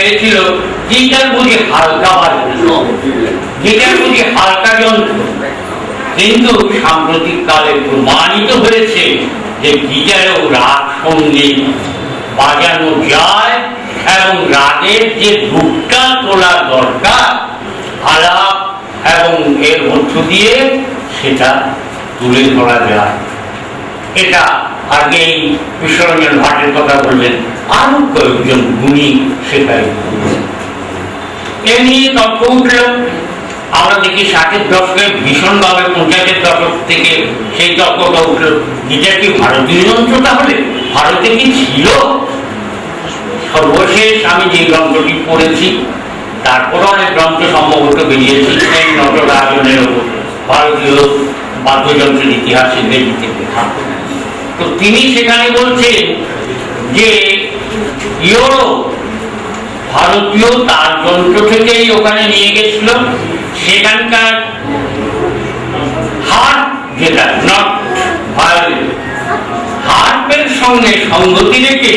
পেরেছিল গিটার বুঝি হালকা বাজল, গিটার বুঝি হালকা যন্ত্র। কিন্তু সাম্প্রতিক কালে প্রমাণিত হয়েছে যে গিটারেও রাগ সঙ্গীত বাজানো যায় এবং রাগের যে রূপটা তোলা দরকার আলাপ এবং এর মধ্য দিয়ে সেটা তুলে ধরা যায়। এটা আগেই বিশ্বরঞ্জন ভাটের কথা বললেন, আরো কয়েকজন গুণী সেটাই বললেন। এ নিয়ে তর্ক উঠল। আমরা দেখি 60-এর দশকে ভীষণভাবে, 50-এর দশক থেকে সেই তর্কটা উঠল, গিটার কি ভারতীয় যন্ত্র? তাহলে ভারতে কি ছিল? সর্বশেষ আমি যে গ্রন্থটি পড়েছি, তারপরে অনেক গ্রন্থ সম্ভবত বেরিয়েছি এই নটরাজনের ওপর, ভারতীয় বাদ্যযন্ত্রের ইতিহাস ইংরেজিতে লেখা। তো তিনি সেখানে বলছেন যে ইউরোপ ভারতীয় তার যন্ত্র থেকেই ওখানে নিয়ে গেছিল। সেখানকার হার্প, যেটা নট ভায়োলিন, হার্পের সঙ্গে সঙ্গতি রেখে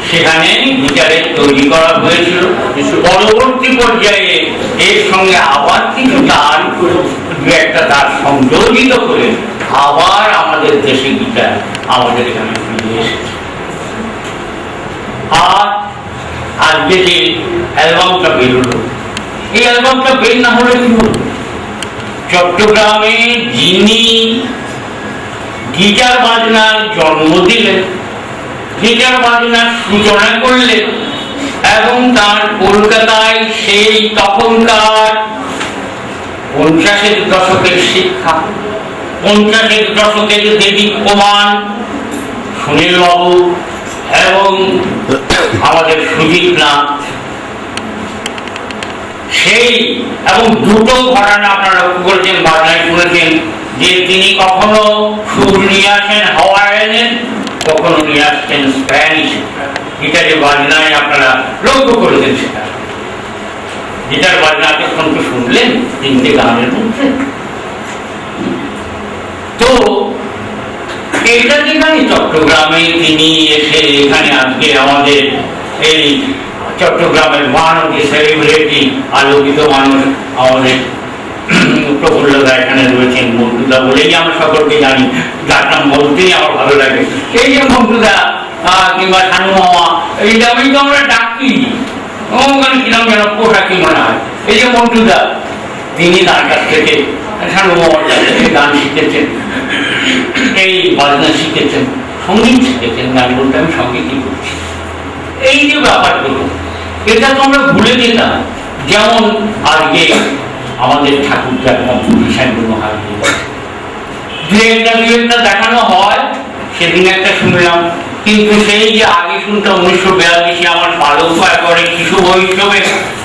সেখানে গিটারের তৈরি করা হয়েছিল। পরবর্তী পর্যায়ে এর সঙ্গে আবার কিছু তার একটা তার সংযোজিত করে আবার আমাদের দেশে গিটার আমাদের এখানে ফিরে এসেছে। আর আজকে যে অ্যালবামটা বেরোলো, এই অ্যালবামটা বের না হলে কি হলো? চট্টগ্রামে যিনি গিটার বাজনার জন্ম দিলেন, গিটার বাজনার সূচনা করলেন এবং তার কলকাতায় সেই তখনকার 50-এর দশকের শিক্ষা, 50-এর দশকের দেদীপ্যমান সুনীল বাবু এবং আমাদের সুজিত নাথ, সেই এবং দুটো ঘরানা আপনারা লক্ষ্য করেছেন, বাজনায় শুনেছেন যে তিনি কখনো সুর নিয়ে আসেন হাওয়াইয়ানের, কখনো নিয়ে আসছেন স্প্যানিশ। গিটারের বাজনায় আপনারা লক্ষ্য করেছেন সেটা। গিটার বাজনা এতক্ষণ তো শুনলেন তিনটে গানের মধ্যে। তো এটা যেখানে চট্টগ্রামে তিনি এসে এখানে আজকে আমাদের এই চট্টগ্রামের মহানদী সেলিব্রিটি আলোকিত মানুষ আমাদের প্রফুল্লদা এখানে রয়েছেন, মন্টুদা বলেই আমরা সকলকে জানি, যার নাম বলতেই আমার ভালো লাগে। এই যে মন্টুদা কিংবা শানু মামা, এই নামেই তো আমরা ডাকি, ওখানে কিরম যেন পোশাকি মনে হয়। এই যে মন্টুদা, তিনি তার কাছ থেকে, শানু মামার কাছ থেকে গান শিখেছেন, এই বাজনা শিখেছেন, সঙ্গীত শিখেছেন। গান বলতে আমি সঙ্গীতই করছি। এই যে ব্যাপারগুলো, এটা তো আমরা ভুলে যেতাম। যেমন আজকে আমাদের ঠাকুরদার কম্পিটিশনগুলো হয়, দু একটা দেখানো হয়। সেদিন একটা শুনলাম, কিন্তু সেই যে আগে শুনতাম 1942 আমার পালক একবারে শিশু বৈষ্ণবে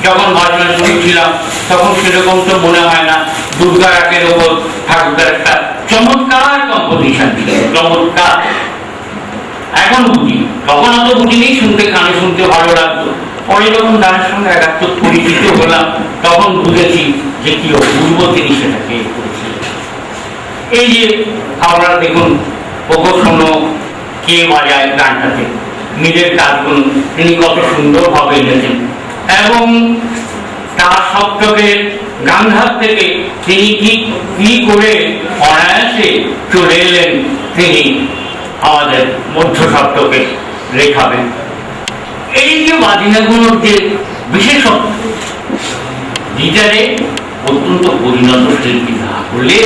যখন বাজনা শুনেছিলাম, তখন সেরকম তো মনে হয় না। দুর্গা রাকের ওপর ঠাকুরদার একটা চমৎকার কম্পিটিশন ছিল, চমৎকার। এখন বুঝি, তখন অত বুঝিনি, শুনতে কানে শুনতে ভালো লাগতো। পরে যখন গানের সঙ্গে একাত্তর পরিচিত হলাম, তখন বুঝেছি যে কি অপূর্ব তিনি সেটাকে করেছিলেন। এই যে আমরা দেখুন, ওগো শোনো কে বাজায় গানটাতে, নিজের কাজগুলো তিনি কত সুন্দরভাবে এনেছেন এবং তার সপ্তকের গান্ধার থেকে তিনি কি করে অনায়াসে চলে এলেন তিনি আমাদের মধ্য সপ্তকে রেখাবেন। এই যে বাজনাগুলোর যে বিশেষত্ব, গিটারে অত্যন্ত পরিণত শিল্পী না হলে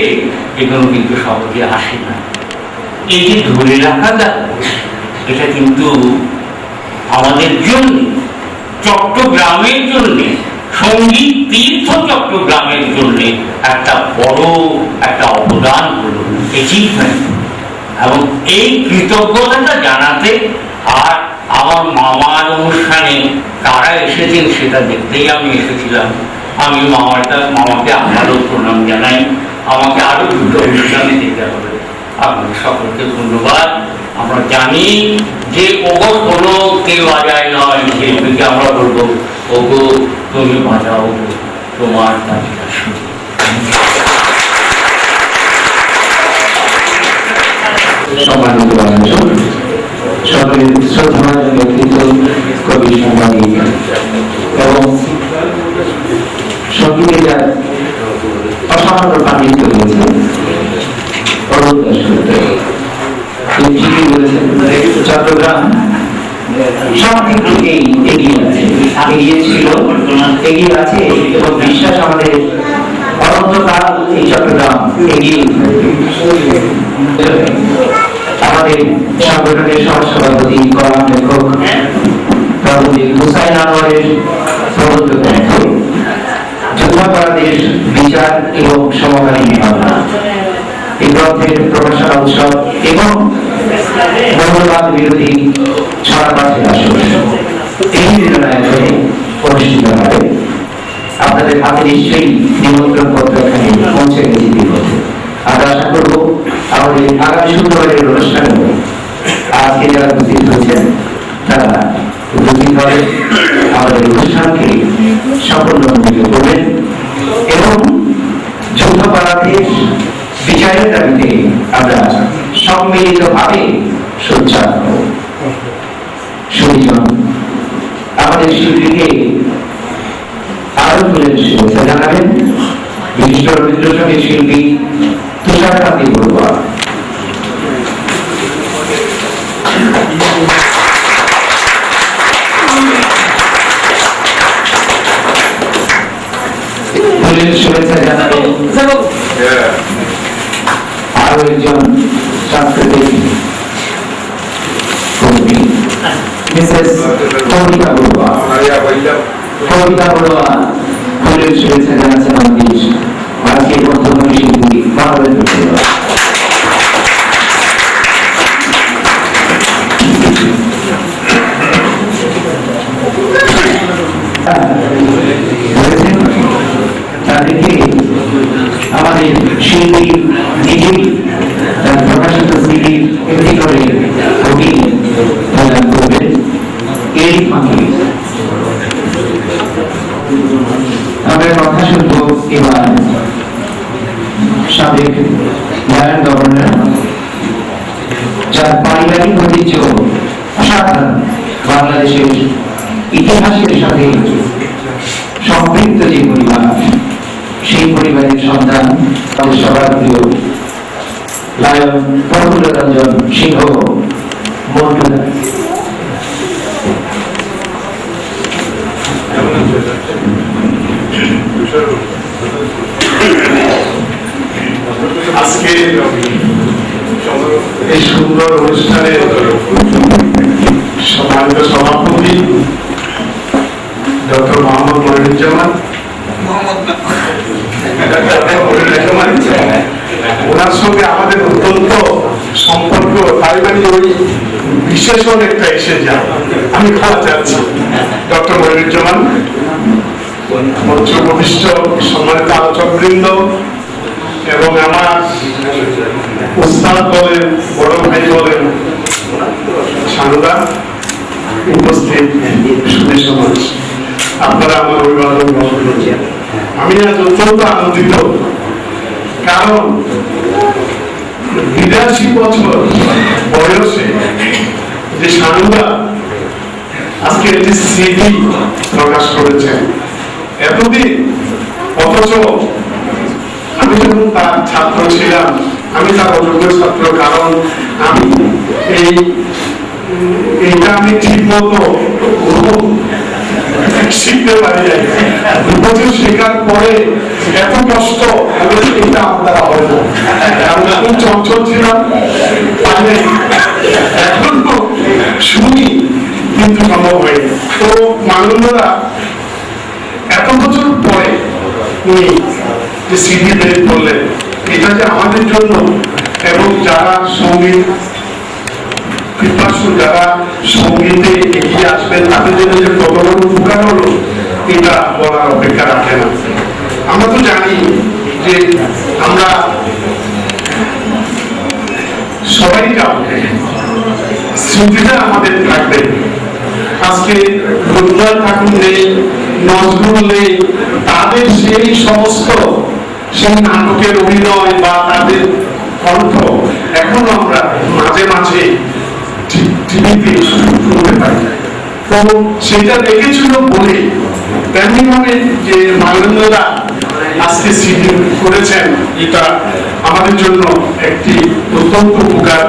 এগুলো কিন্তু সহজে আসে না। এই যে ধরে রাখাটা, এটা কিন্তু আমাদের জন্য, চট্টগ্রামের জন্য, সঙ্গীত তীর্থ চট্টগ্রামের জন্য একটা বড় একটা অবদান হলো, অ্যাচিভমেন্ট। এবং এই কৃতজ্ঞতাটা জানাতে, আর আমার মামার অনুষ্ঠানে কারা এসেছেন সেটা দেখতেই আমি এসেছিলাম। আমি মামাকে আবারও প্রণাম জানাই। আমাকে আরো দুটো অনুষ্ঠানে যেতে হবে। আপনাদের সকলকে ধন্যবাদ। আমরা জানি যে ওগো কোনো কে বাজায় নয়, শিল্পীকে আমরা বলবো ওগো তুমি বাজাও, তোমার কাজটা শুনি। সম্মানিত সকলের শ্রদ্ধা ব্যক্তিত্ব কবি সাংবাদিক এগিয়ে ছিল, এগিয়ে আছে এবং বিশ্বাস আমাদের অনন্তকাল এই চট্টগ্রাম এগিয়ে আমাদের সংগঠনের সহসভাপতি কলাম লেখক হুসাইন আনোয়ারের প্রবন্ধ গ্রন্থ যুদ্ধাপরাধের বিচার এবং সমকালীন ভাবনা, এই গ্রন্থের প্রকাশনা উৎসব এবং মৌলবাদ বিরোধী ছড়া পাঠের আসর এই মিলনায়তনে অনুষ্ঠিত হবে। আপনাদের হাতে নিশ্চয়ই নিমন্ত্রণ পত্র এখানে পৌঁছে গেছে ইতিমধ্যে। আমরা আশা করব আমাদের আগামী শুক্রবারের অনুষ্ঠানে আজকে যারা উপস্থিত হয়েছেন তারা উপস্থিত হবে, আমাদের অনুষ্ঠানকে সাফল্যমণ্ডিত করবেন এবং যুদ্ধাপরাধের বিচারের দাবিতে আমরা সম্মিলিতভাবে সোচ্চার হব। সুজন আমাদের শিল্পীকে আরো তুলে শুভেচ্ছা জানাবেন বিশিষ্ট রবীন্দ্রসঙ্গীত শিল্পী তুষারকান্তি বড়ুয়া। শুভেচ্ছা জানাবেন আরো একজন সাংস্কৃতিক কর্মী মিসেস কবিতা বড়ুয়া। কবিতা বড়ুয়া ফুলের শুভেচ্ছা জানাচ্ছেন আমাদের আজকে বর্তমানে শিল্পী বাংলাদেশ তাদেরকে আমাদের শিল্পী নিজেই তার প্রকাশিত সিডি একটি করে কবি প্রদান করবেন। এই ফাঁকে আমরা কথা শুনবো এবার সাবেক লায়ন গভর্নর, যার পারিবারিক ঐতিহ্য অসাধারণ, বাংলাদেশের ইতিহাসের সাথে সম্পৃক্ত যে পরিবার, সেই পরিবারের সন্তান আমাদের সবার প্রিয় লায়ন প্রফুল্ল রঞ্জন সিংহ মন্টু। আজকে এই সুন্দর অনুষ্ঠানে সম্মানিত সভাপতি ডক্টর মোহাম্মদ মনিরুজ্জামান, ওনার সঙ্গে আমাদের অত্যন্ত সম্পর্ক, তাই মানে ওই বিশেষণ একটা এসে যায়। আমি খাওয়া চাচ্ছি ডক্টর মনিরুজ্জামান, মঞ্চভূমিষ্ঠ সম্মানিত আলোচকবৃন্দ এবং আমার উস্তাদ বলেন, বড় ভাই বলেন, সানুদা, উপস্থিত সুধী সমাজ, আপনারা আমার অভিভাবক গ্রহণ করছেন। আমি আজ অত্যন্ত আনন্দিত, কারণ 82 বছর বয়সে যে সানুদা আজকে একটি সিডি প্রকাশ করেছেন, এতদিন অথচ আমি যখন তার ছাত্র ছিলাম, আমি তার অযোগ্য ছাত্র, কারণ আমি এইটা আমি ঠিক মতো শিখতে পারি নাই। 2 বছর শেখার পরে এত কষ্ট এটা আপনার হয় না, কারণ আমি চঞ্চল ছিলাম, এখনো শুনি কিন্তু সম্ভব হয়নি। তো মানুষরা এত বছর পরে উনি যে সিডি বের করলেন, এটা যে আমাদের জন্য এবং যারা সঙ্গীত পিপাসু, যারা সঙ্গীতে এগিয়ে আসবেন, তাদের জন্য যে কত বড় উপকার হলো, এটা বলার অপেক্ষা রাখে না। আমরা তো জানি যে আমরা সবাই যাবো, স্মৃতিটা আমাদের থাকবে। আজকে রবীন্দ্রনাথ ঠাকুর নেই, নজরুল নেই, তাদের সেই সমস্ত সেই নাটকের অভিনয় বা তাদের কণ্ঠ এখনো আমরা মাঝে মাঝে টিভিতে শুনতে পাই। তো সেটা দেখেছিল বলে তেমনি ভাবে যে মাননীয়রা আজকে সিডি করেছেন, এটা আমাদের জন্য একটি অত্যন্ত উপকার,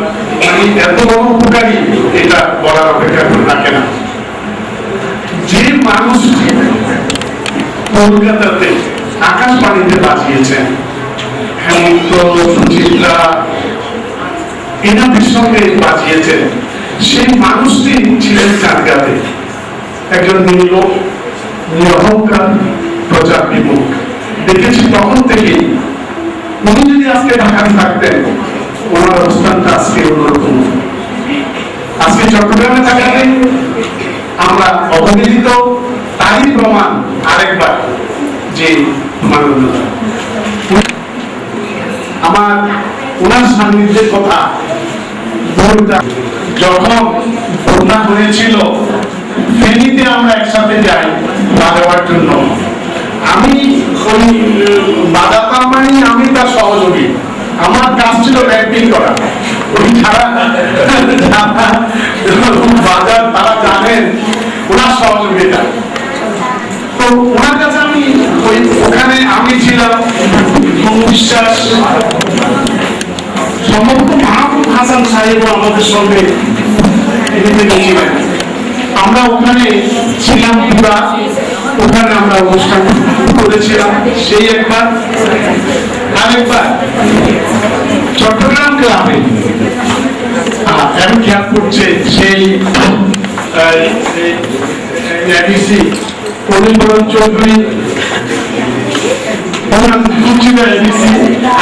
মানে এত বড় উপকারী, এটা বলার অপেক্ষা রাখে না। যে মানুষ কলকাতাতে আকাশবাণীতে বাজিয়েছেন, হেমন্ত, সুচিত্রা এনাদের সঙ্গে বাজিয়েছেন, সেই মানুষটি ছিলেন চাঁদগাতে একজন নির্লোক, নিরহংকার, প্রচার বিমুখ। দেখেছি তখন থেকে উনি যদি আজকে ঢাকায় থাকতেন, ওনার অবস্থানটা আজকে অন্যরকম। আজকে চট্টগ্রামে থাকাতে আমরা অবহেলিত, তারই প্রমাণ আরেকবার যে মাননীয় আমার ওনার সান্নিধ্যের কথা যখন বন্যা হয়েছিল, ফেনীতে আমরা একসাথে যাই পা দেওয়ার জন্য। আমি ওই বাজাতাম মানে আমি তার সহযোগী, আমার কাজ ছিল ব্যাংকিং করা। ওই ছাড়া বাজার তারা জানেন ওনার সহযোগিতা। তো ওনার কাছে আমি ওই ওখানে আমি ছিলাম বিশ্বাস, সম্ভবত মাহবুব হাসান সাহেব আমাদের সঙ্গে ছিলেন। আমরা ওখানে ছিলাম পুরা, ওখানে আমরা অনুষ্ঠান করেছিলাম। সেই একবার আরেকবার চট্টগ্রাম ক্লাবে আমি খেয়াল করছে সেই এডিসি পরিবরণ চৌধুরী,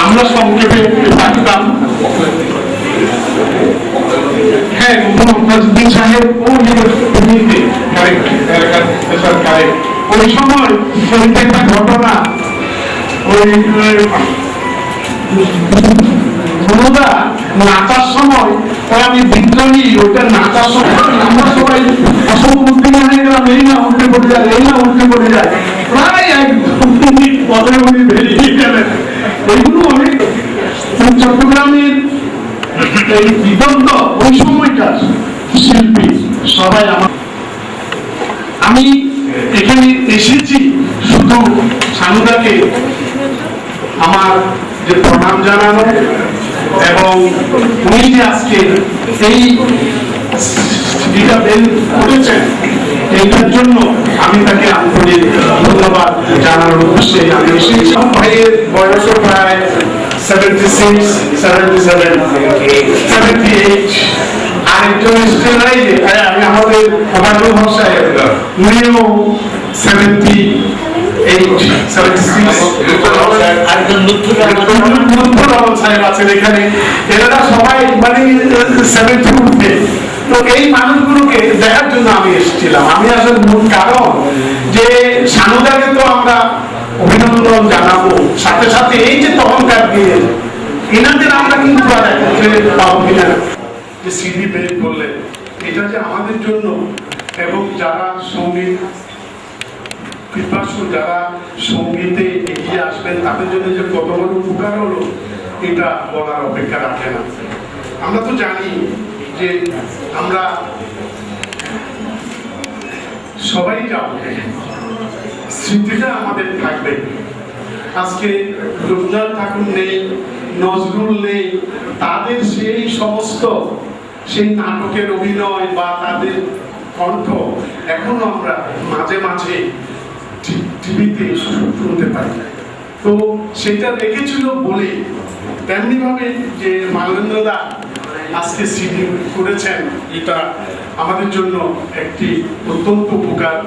আমরা সংক্ষেপে থাকতাম। হ্যাঁ, মোহাম্মদ সাহেব ওই সময় একটা ঘটনা, ওই নাচার সময় আমি বিদ্রোহী, ওইটা নাচার সময় আমরা সবাই অসম্মুখীন হয়ে গেলাম, এই না উল্টে পড়ে যায়, এই না উল্টে পড়ে যায়, প্রায় একদম পদে উনি বেরিয়ে গেলেন। ওইগুলো অনেক চট্টগ্রামের এই বিদগ্ধ ওই সময়কার শিল্পী সবাই আমি এখানে এসেছি শুধু সানুদাকে আমার যে প্রণাম জানানো, এবং উনি যে আজকে এই করেছেন এইটার জন্য আমি তাকে আন্তরিক ধন্যবাদ জানানোর উদ্দেশ্যে আমি এসেছি। ভাইয়ের বয়সও প্রায় 76, 77, 78। আরেকজন স্টেলাই আমি আমাদের অবাদুল হক সাহেব, উনিও 78, 76। একজন লুৎফুর রহমান সাহেব আছেন এখানে, এরা সবাই মানে 70 উঠে। তো এই মানুষগুলোকে দেখার জন্য আমি এসেছিলাম। আমি আসলে মূল কারণ যে সানুদাকে তো আমরা অভিনন্দন জানাবো, সাথে সাথে এই যে তখনকার দিয়ে এনাদের আমরা কিন্তু আর একত্রে পাবো কিনা, যে সিডি বের করলেন, এটা যে আমাদের জন্য এবং যারা সঙ্গীত পিপাসু, যারা সঙ্গীতে এগিয়ে আসবেন তাদের জন্য যে কত বড় উপকার হলো, এটা বলার অপেক্ষা রাখে না। আমরা তো জানি যে আমরা সবাই যাব, স্মৃতিটা আমাদের থাকবে। আজকে রবীন্দ্রনাথ ঠাকুর নেই, নজরুল নেই, তাদের সেই সমস্ত সেই নাটকের অভিনয় বা তাদের কণ্ঠ এখনো আমরা মাঝে মাঝে টিভিতে শুনতে পাই। তো সেটা রেখেছিল বলে তেমনি ভাবে যে মানবেন্দ্রদা আজকে সিডি করেছেন, এটা আমাদের জন্য একটি অত্যন্ত উপকার,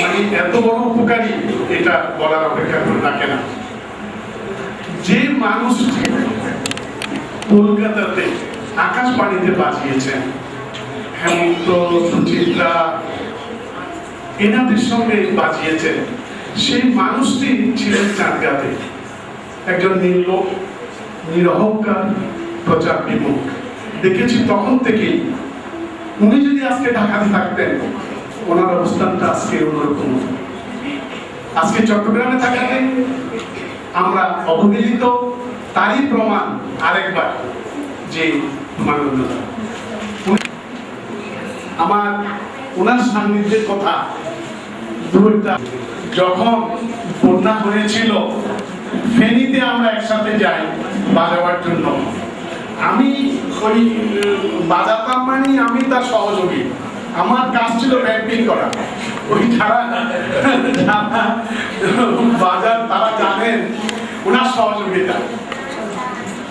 মানে এত বড় উপকারী এটা বলার অপেক্ষা রাখে না। যে মানুষ কলকাতাতে আকাশবাণীতে বাজিয়েছেন, হেমন্ত, সুচিত্রা এনাদের সঙ্গে বাজিয়েছেন, সেই মানুষটি ছিলেন চাঁদগাতে একজন নির্লোক, নিরহংকার, প্রচার বিমুখ। দেখেছি তখন থেকেই উনি যদি আজকে ঢাকাতে থাকতেন, ওনার অবস্থানটা আজকে অন্যরকম। আজকে চট্টগ্রামে থাকাতে আমরা অবহেলিত, তারই প্রমাণ আরেকবার যে মাননীয় আমার ওনার সান্নিধ্যের কথা। যখন বন্যা হয়েছিল, ফেনীতে আমরা একসাথে যাই বাজাবার জন্য। আমি ওই বাজাতাম মানে আমি তার সহযোগী, আমার কাজ ছিল ব্যাংকিং করা। ওই যারা বাজার তারা জানেন ওনার সহযোগিতা।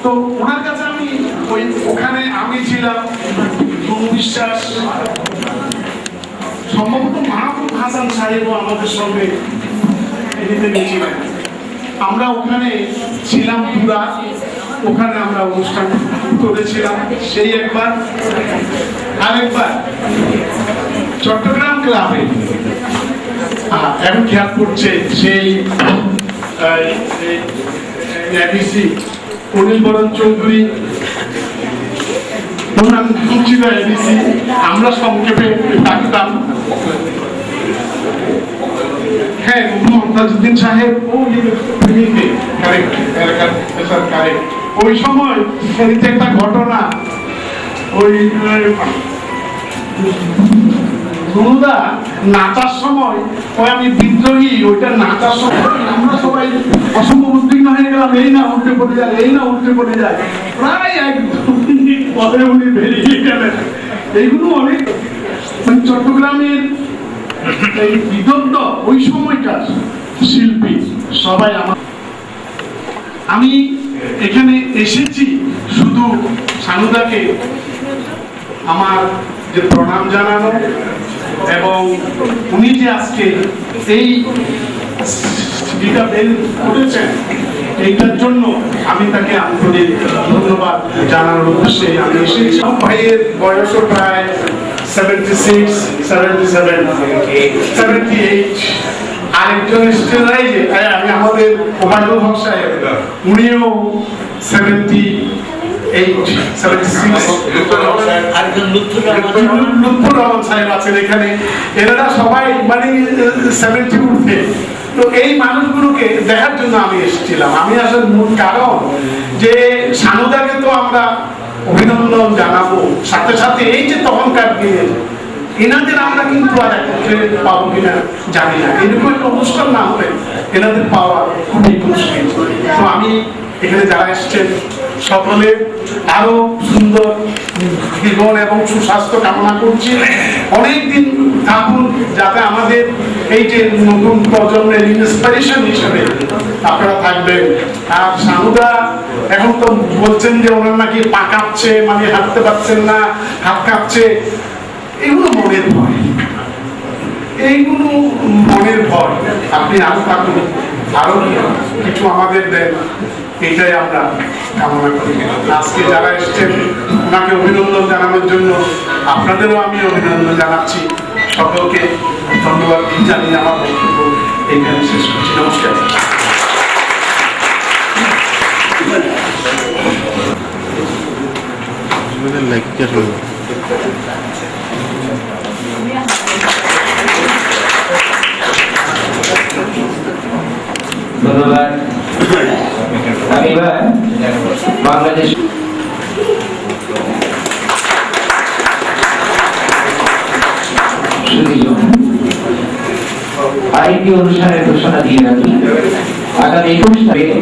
তো ওনার কাছে আমি ওখানে আমি ছিলাম, বিশ্বাস সম্ভবত মাহবুব হাসান সাহেবও আমাদের সঙ্গে গেছিলেন। আমরা ওখানে ছিলাম পুরা, ওখানে আমরা অনুষ্ঠান করেছিলাম। সেই একবার আরেকবার চট্টগ্রাম ক্লাবে এখন খেয়াল করছে সেই এবিসি অনিল বরণ চৌধুরী, ওনার নাম ছিল এবিসি, আমরা সংক্ষেপে ডাকতাম। হ্যাঁ, মমতাজউদ্দিন সাহেব ওই সময় একটা ঘটনা, ওই গুরুদা নাচার সময় ওই আমি বিদ্রোহী, ওইটা নাচার সময় আমরা সবাই অসম্ভব উদ্বিগ্ন হয়ে গেলাম, এই না উল্টে পড়ে যায়, এই না উল্টে পড়ে যায়, প্রায় এক মিনিট পরে উনি বেরিয়ে গেলেন। এইগুলো অনেক চট্টগ্রামের এই বিদগ্ধ ওই সময়কার শিল্পী সবাই আমি এখানে এসেছি শুধু সানুদাকে আমার যে প্রণাম জানানো, এবং উনি যে আজকে এই বেল করেছেন এইটার জন্য আমি তাকে আন্তরিক ধন্যবাদ জানানোর উদ্দেশ্যে আমি এসেছি। ভাইয়ের বয়সও প্রায় 76, 77, 78। আরেকজন এসেছেন আমি আমাদের ওবায়দুল হক সাহেব, উনিও 78, 76। লুৎফুর রহমান সাহেব আছেন এখানে, এনারা সবাই মানে 70 উঠে। তো এই মানুষগুলোকে দেখার জন্য আমি এসেছিলাম। আমি আসলে মূল কারণ যে সানুদাকে তো আমরা অভিনন্দন জানাবো, সাথে সাথে এই যে তখনকার দিনে এনাদের আমরা কিন্তু আর একত্রে পাবো কিনা জানি না। এরকম একটা অনুষ্ঠান না হলে এনাদের পাওয়া খুবই মুশকিল। তো আমি এখানে যারা এসছেন সকলে আরো সুন্দর জীবন এবং সুস্বাস্থ্য কামনা করছি। অনেকদিন থাকুন, যাতে আমাদের এই যে নতুন প্রজন্মের ইন্সপিরেশন হিসেবে আপনারা থাকবেন। আর সানুদা এখন তো বলছেন যে ওনার নাকি পা কাঁপছে, মানে হাঁটতে পারছেন না, হাত কাঁপছে। এগুলো মনের ভয়, এইগুলো মনের ভয়। আপনি আরো থাকুন, আরো কিছু আমাদের দেন, এইটাই আমরা কামনা করি। আজকে যারা এসেছেন ওনাকে অভিনন্দন জানানোর জন্য আপনাদেরও আমি অভিনন্দন জানাচ্ছি। সকলকে ধন্যবাদ জানিয়ে আমার বক্তব্য এইখানে শেষ করছি। নমস্কার। ধন্যবাদ। আমি এবার বাংলাদেশ আরেকটি অনুষ্ঠানের ঘোষণা দিয়ে রাখি। আগামী 21 তারিখে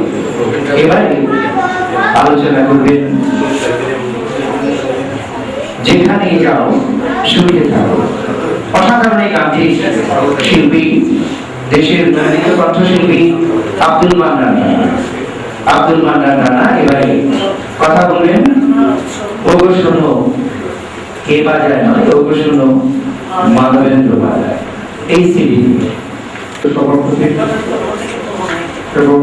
এবারে আলোচনা করবেন যেখানেই যাও শুনতে থাকো। অসাধারণ এই গান্ধী শিল্পী, দেশের মনোনীত কণ্ঠশিল্পী আব্দুল মান্নান রানা এবারে কথা বলবেন। ওগো শোনো কে বাজায় নয়, ওগো শোনো মাধবেন্দ্র বাজায়। এই সিডি সভাপতি এবং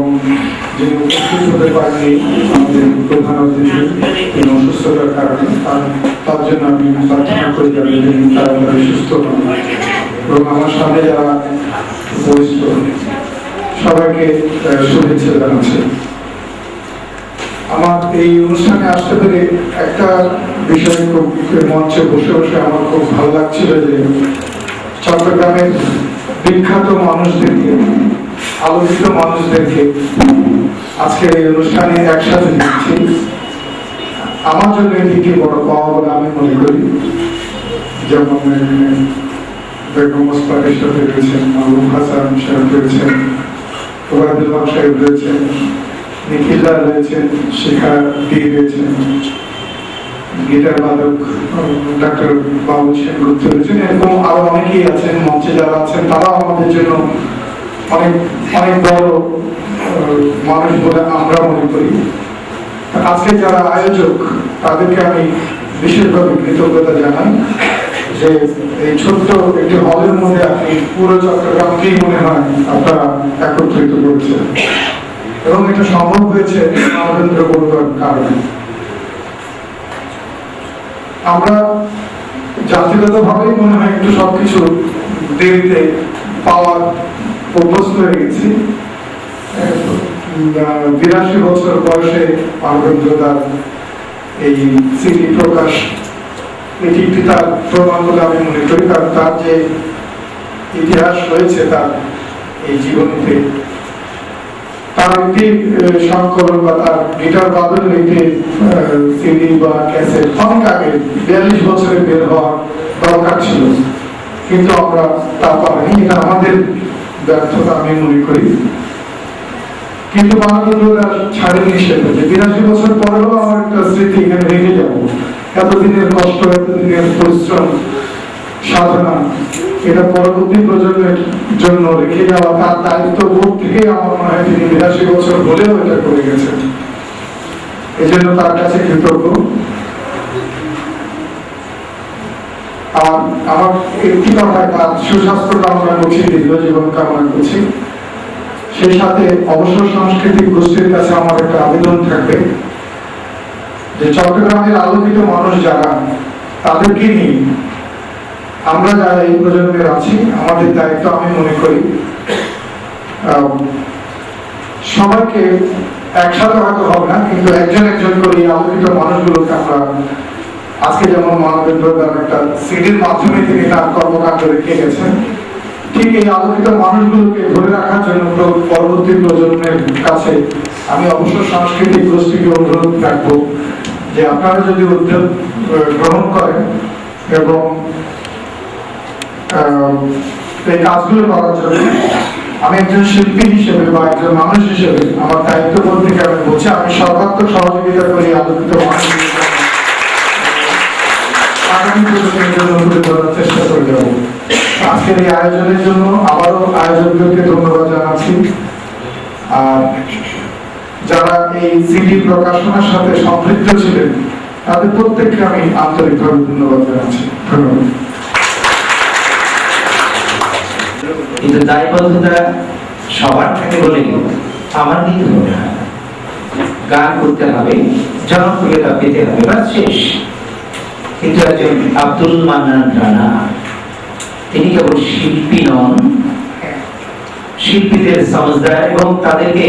যিনি উপস্থিত হতে পারেননি আমাদের প্রধান অতিথি, তিনি অসুস্থতার কারণে, তার জন্য আমি প্রার্থনা করি যাতে তিনি তাড়াতাড়ি সুস্থ হন। এবং আমার সামনে যারা উপস্থিত সবাইকে শুভেচ্ছা জানাচ্ছি। আমার এই অনুষ্ঠানে আসতে পেরে একটা বিষয় খুব মঞ্চে বসে বসে আমার খুব ভালো লাগছিল যে চট্টগ্রামের বিখ্যাত মানুষদেরকে, আলোচিত মানুষদেরকে আজকের এই অনুষ্ঠানে একসাথে দেখছি। আমার জন্য এটিকে বড় পাওয়া বলে আমি মনে করি। যেমন বেগম মোস্তাকের সাথে রয়েছেন, মাহবুব হাসান সাহেব রয়েছেন, ওবায়দুল হক সাহেব রয়েছেন, নিখিলদা রয়েছেন, শিখা দি রয়েছেন, গিটার বাদক ডাক্তার বাবু সেনগুপ্ত রয়েছেন, এরকম আরো অনেকেই আছেন, মঞ্চে যারা আছেন তারাও আমাদের জন্য অনেক অনেক বড় মানুষ বলে আমরা মনে করি। আজকে যারা আয়োজক তাদেরকে আমি বিশেষভাবে কৃতজ্ঞতা জানাই যে এই ছোট্ট একটি হলের মধ্যে আপনি পুরো চট্টগ্রামকেই মনে হয় আপনারা একত্রিত করেছেন, এবং এটা সম্ভব হয়েছে নরেন্দ্র বড়ুয়ার কারণে। আমরা জাতিগত ভাবেই মনে হয় একটু সবকিছু দেরিতে পাওয়ার অভ্যস্ত হয়ে গেছি। 82 বছর বয়সে নরেন্দ্র তার এই সিডি প্রকাশ, এটি একটি তার প্রমাণ বলে আমি মনে করি, কারণ তার যে ইতিহাস রয়েছে তার এই জীবনীতে, তার একটি সংকলন বা তার গিটার বাদনের একটি সিডি বা ক্যাসেট অনেক আগে 42 বছরে বের হওয়ার দরকার ছিল, কিন্তু আমরা তা পারিনি। এটা আমাদের ব্যর্থতা আমি মনে করি। কিন্তু মানবতার ছাড়েনি সেটা, যে 82 বছর পরেও আমার একটা স্মৃতি এখানে রেখে যাবো, এতদিনের কষ্ট, এতদিনের পরিশ্রম, সাধনা, এটা পরবর্তী প্রজন্মের জন্য রেখে যাওয়া তার দায়িত্ব বোধ থেকে আমার মনে হয় তিনি 82 বছর হলেও এটা করে গেছেন, এই জন্য তার কাছে কৃতজ্ঞ। আর আমার একটি কথায় তার সুস্বাস্থ্য কামনা করছি, দীর্ঘ জীবন কামনা করছি। সেই সাথে অবসর সাংস্কৃতিক গোষ্ঠীর কাছে আমার একটা আবেদন থাকবে যে চট্টগ্রামের আলোকিত মানুষ যারা, তাদেরকে নিয়ে আমরা যারা এই প্রজন্মের আছি আমাদের দায়িত্ব আমি মনে করি সবাইকে একসাথে হয়তো হবে না, কিন্তু একজন একজন করে এই আলোকিত মানুষগুলোকে আমরা আজকে যেমন মানবেন্দ্র একটা সিডির মাধ্যমে তিনি তার কর্মকাণ্ড রেখে গেছেন, ঠিক এই আলোকিত মানুষগুলোকে ধরে রাখার জন্য পরবর্তী প্রজন্মের কাছে আমি অবসর সাংস্কৃতিক গোষ্ঠীকে অনুরোধ রাখবো যে আপনারা যদি উদ্যোগ গ্রহণ করেন এবং এই কাজগুলো করার জন্য আমি একজন শিল্পী হিসেবে বা একজন মানুষ হিসেবে আমার দায়িত্ববোধ থেকে আমি বলছি, আমি সর্বাত্মক সহযোগিতা করি আলোকিত মানুষগুলো আগামী প্রজন্মের জন্য তুলে ধরার চেষ্টা করে যাবো। আজকের এই আয়োজনের জন্য আবারও আয়োজকদেরকে ধন্যবাদ জানাচ্ছি, আর যারা এই সিডি প্রকাশনার সাথে সম্পৃক্ত ছিলেন তাদের প্রত্যেককে আমি আন্তরিকভাবে ধন্যবাদ জানাচ্ছি। ধন্যবাদ। কিন্তু দায়বদ্ধতা সবার থাকে বলে আমার কিন্তু মনে হয় গান করতে হবে, জনপ্রিয়তা পেতে হবে, বা শেষ। কিন্তু একজন আব্দুল মান্নান রানা তিনি কেবল শিল্পী নন, শিল্পীদের সমঝদার এবং তাদেরকে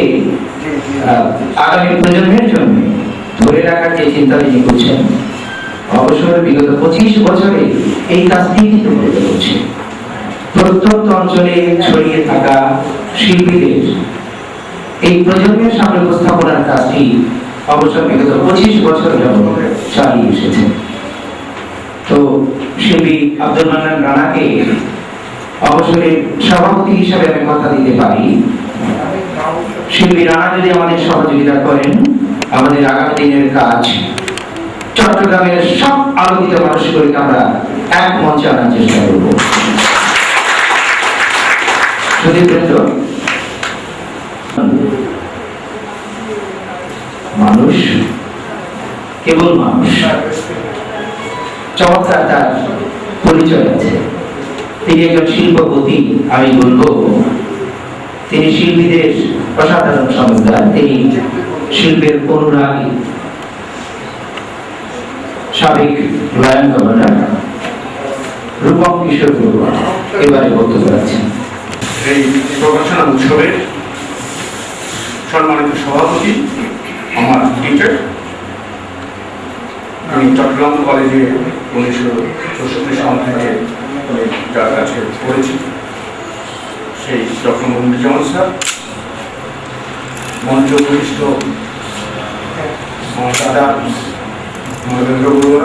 আগামী প্রজন্মের জন্য ধরে রাখার যে চিন্তা তিনি করছেন, অবসর বিগত 25 বছরে এই কাজটি কিন্তু করছে। প্রত্যন্ত অঞ্চলে ছড়িয়ে থাকা শিল্পীদের এই প্রজন্মের সামনে উপস্থাপনার কাজটি অবসর বিগত 25 বছর যাবত চালিয়ে এসেছে। তো শিল্পী আব্দুল মান্নান রানাকে অবসরের সভাপতি হিসাবে আমি কথা দিতে পারি, শিল্পী রানা যদি আমাদের সহযোগিতা করেন, আমাদের আগামী দিনের কাজ চট্টগ্রামের সব আলোকিত মানুষগুলোকে আমরা এক মঞ্চে আনার চেষ্টা করব। মানুষ কেবল মানুষ, চমৎকার তার পরিচয় আছে। তিনি একজন শিল্পপতি, আমি বলবো তিনি শিল্পীদের অসাধারণ সমঝদার, তিনি শিল্পের অনুরাগী। সাবেক লায়ন গভর্নর রূপম কিশোর বড়ুয়া এবারে বক্তব্য রাখছেন। এই প্রকাশনা উৎসবের সম্মানিত সভাপতি আমার টিচার, আমি চট্টগ্রাম কলেজে 1964 সাল থেকে যার কাছে পড়েছি, সেই ডক্টর মনিরুজ্জামান স্যার, মঞ্চ উপবিষ্ট আমার দাদা নরেন্দ্র বড়ুয়া,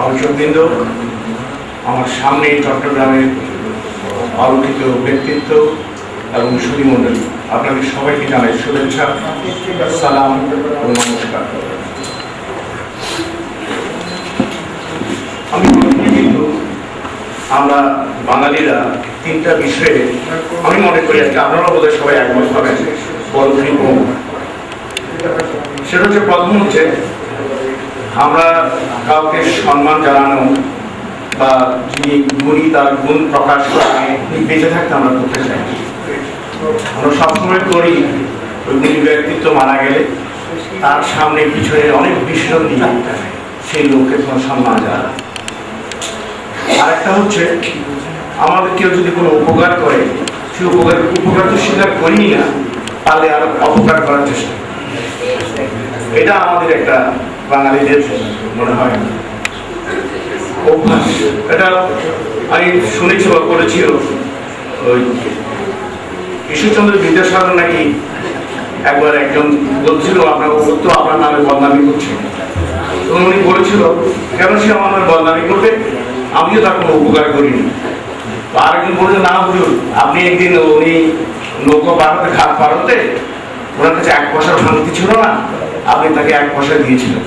আলোচকবৃন্দ, আমার সামনে চট্টগ্রামের আলোকিত ব্যক্তিত্ব এবং সুধীমণ্ডলী, আপনাদের সবাইকে জানাই শুভেচ্ছা, সালাম ও নমস্কার। আমরা বাঙালিরা তিনটা বিষয়ে আমি মনে করি আজকে আপনারা বোধহয় সবাই একমত হবেন বড় কম। সেটা হচ্ছে প্রথম হচ্ছে আমরা কাউকে সম্মান জানানো বা যিনি গুণী তার গুণ প্রকাশ করে বেঁচে থাকতে আমরা করতে চাই। আমরা সবসময় করি ওই গুণী ব্যক্তিত্ব মারা গেলে তার সামনে পিছনে অনেক বিসর্জন দিয়ে সেই লোককে কোনো সম্মান জানানো। আরেকটা হচ্ছে আমাদের কেউ যদি কোনো উপকার করে সেই উপকার তো স্বীকার করি না, তাহলে আর অপকার করার চেষ্টা। এটা আমাদের একটা বাঙালিদের মনে হয় অভ্যাস। এটা আমি শুনেছি বা করেছি ওই ঈশ্বরচন্দ্র বিদ্যাসাগর নাকি একবার একজন বলছিল আপনার তো আপনার নামে বদনামি করছে। উনি বলেছিল কেন সে আমার নামে বদনামি করবে, আমিও তার কোনো উপকার করিনি। আরেকজন বলছে না হুজুর আপনি একদিন উনি নৌকো পাড়াতে ঘাট পাড়াতে ওনার কাছে 1 পয়সার ভাঙতি ছিল না, আপনি তাকে 1 পয়সা দিয়েছিলেন।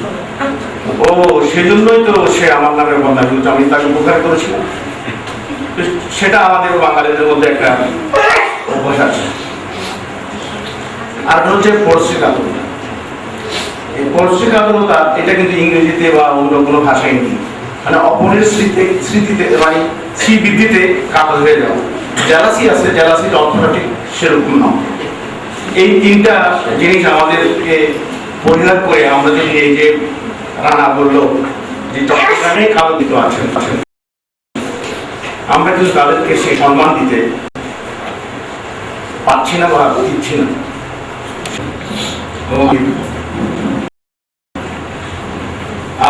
ও সেজন্যই তো সে আমার নামে বদনামি করছে, আমি তাকে উপকার করেছিলাম। সেটা আমাদের বাঙালিদের মধ্যে একটা অভ্যাস আছে। আর হচ্ছে পরশ্রীকাতরতা। এই পরশ্রীকাতরতা এটা কিন্তু ইংরেজিতে বা অন্য কোনো ভাষায় নেই। মানে অপরের স্মৃতিতে মানে শ্রীবৃদ্ধিতে কাতর হয়ে যাওয়া। জেলাসি আছে, জেলাসির অর্থটা ঠিক সেরকম না। এই তিনটা জিনিস আমাদেরকে পরিহার করে আমরা যদি এই যে রানা বললো যে চট্টগ্রামে কালকিত আছেন, আমরা কিন্তু তাদেরকে সেই সম্মান দিতে পারছি না বা দিচ্ছি না।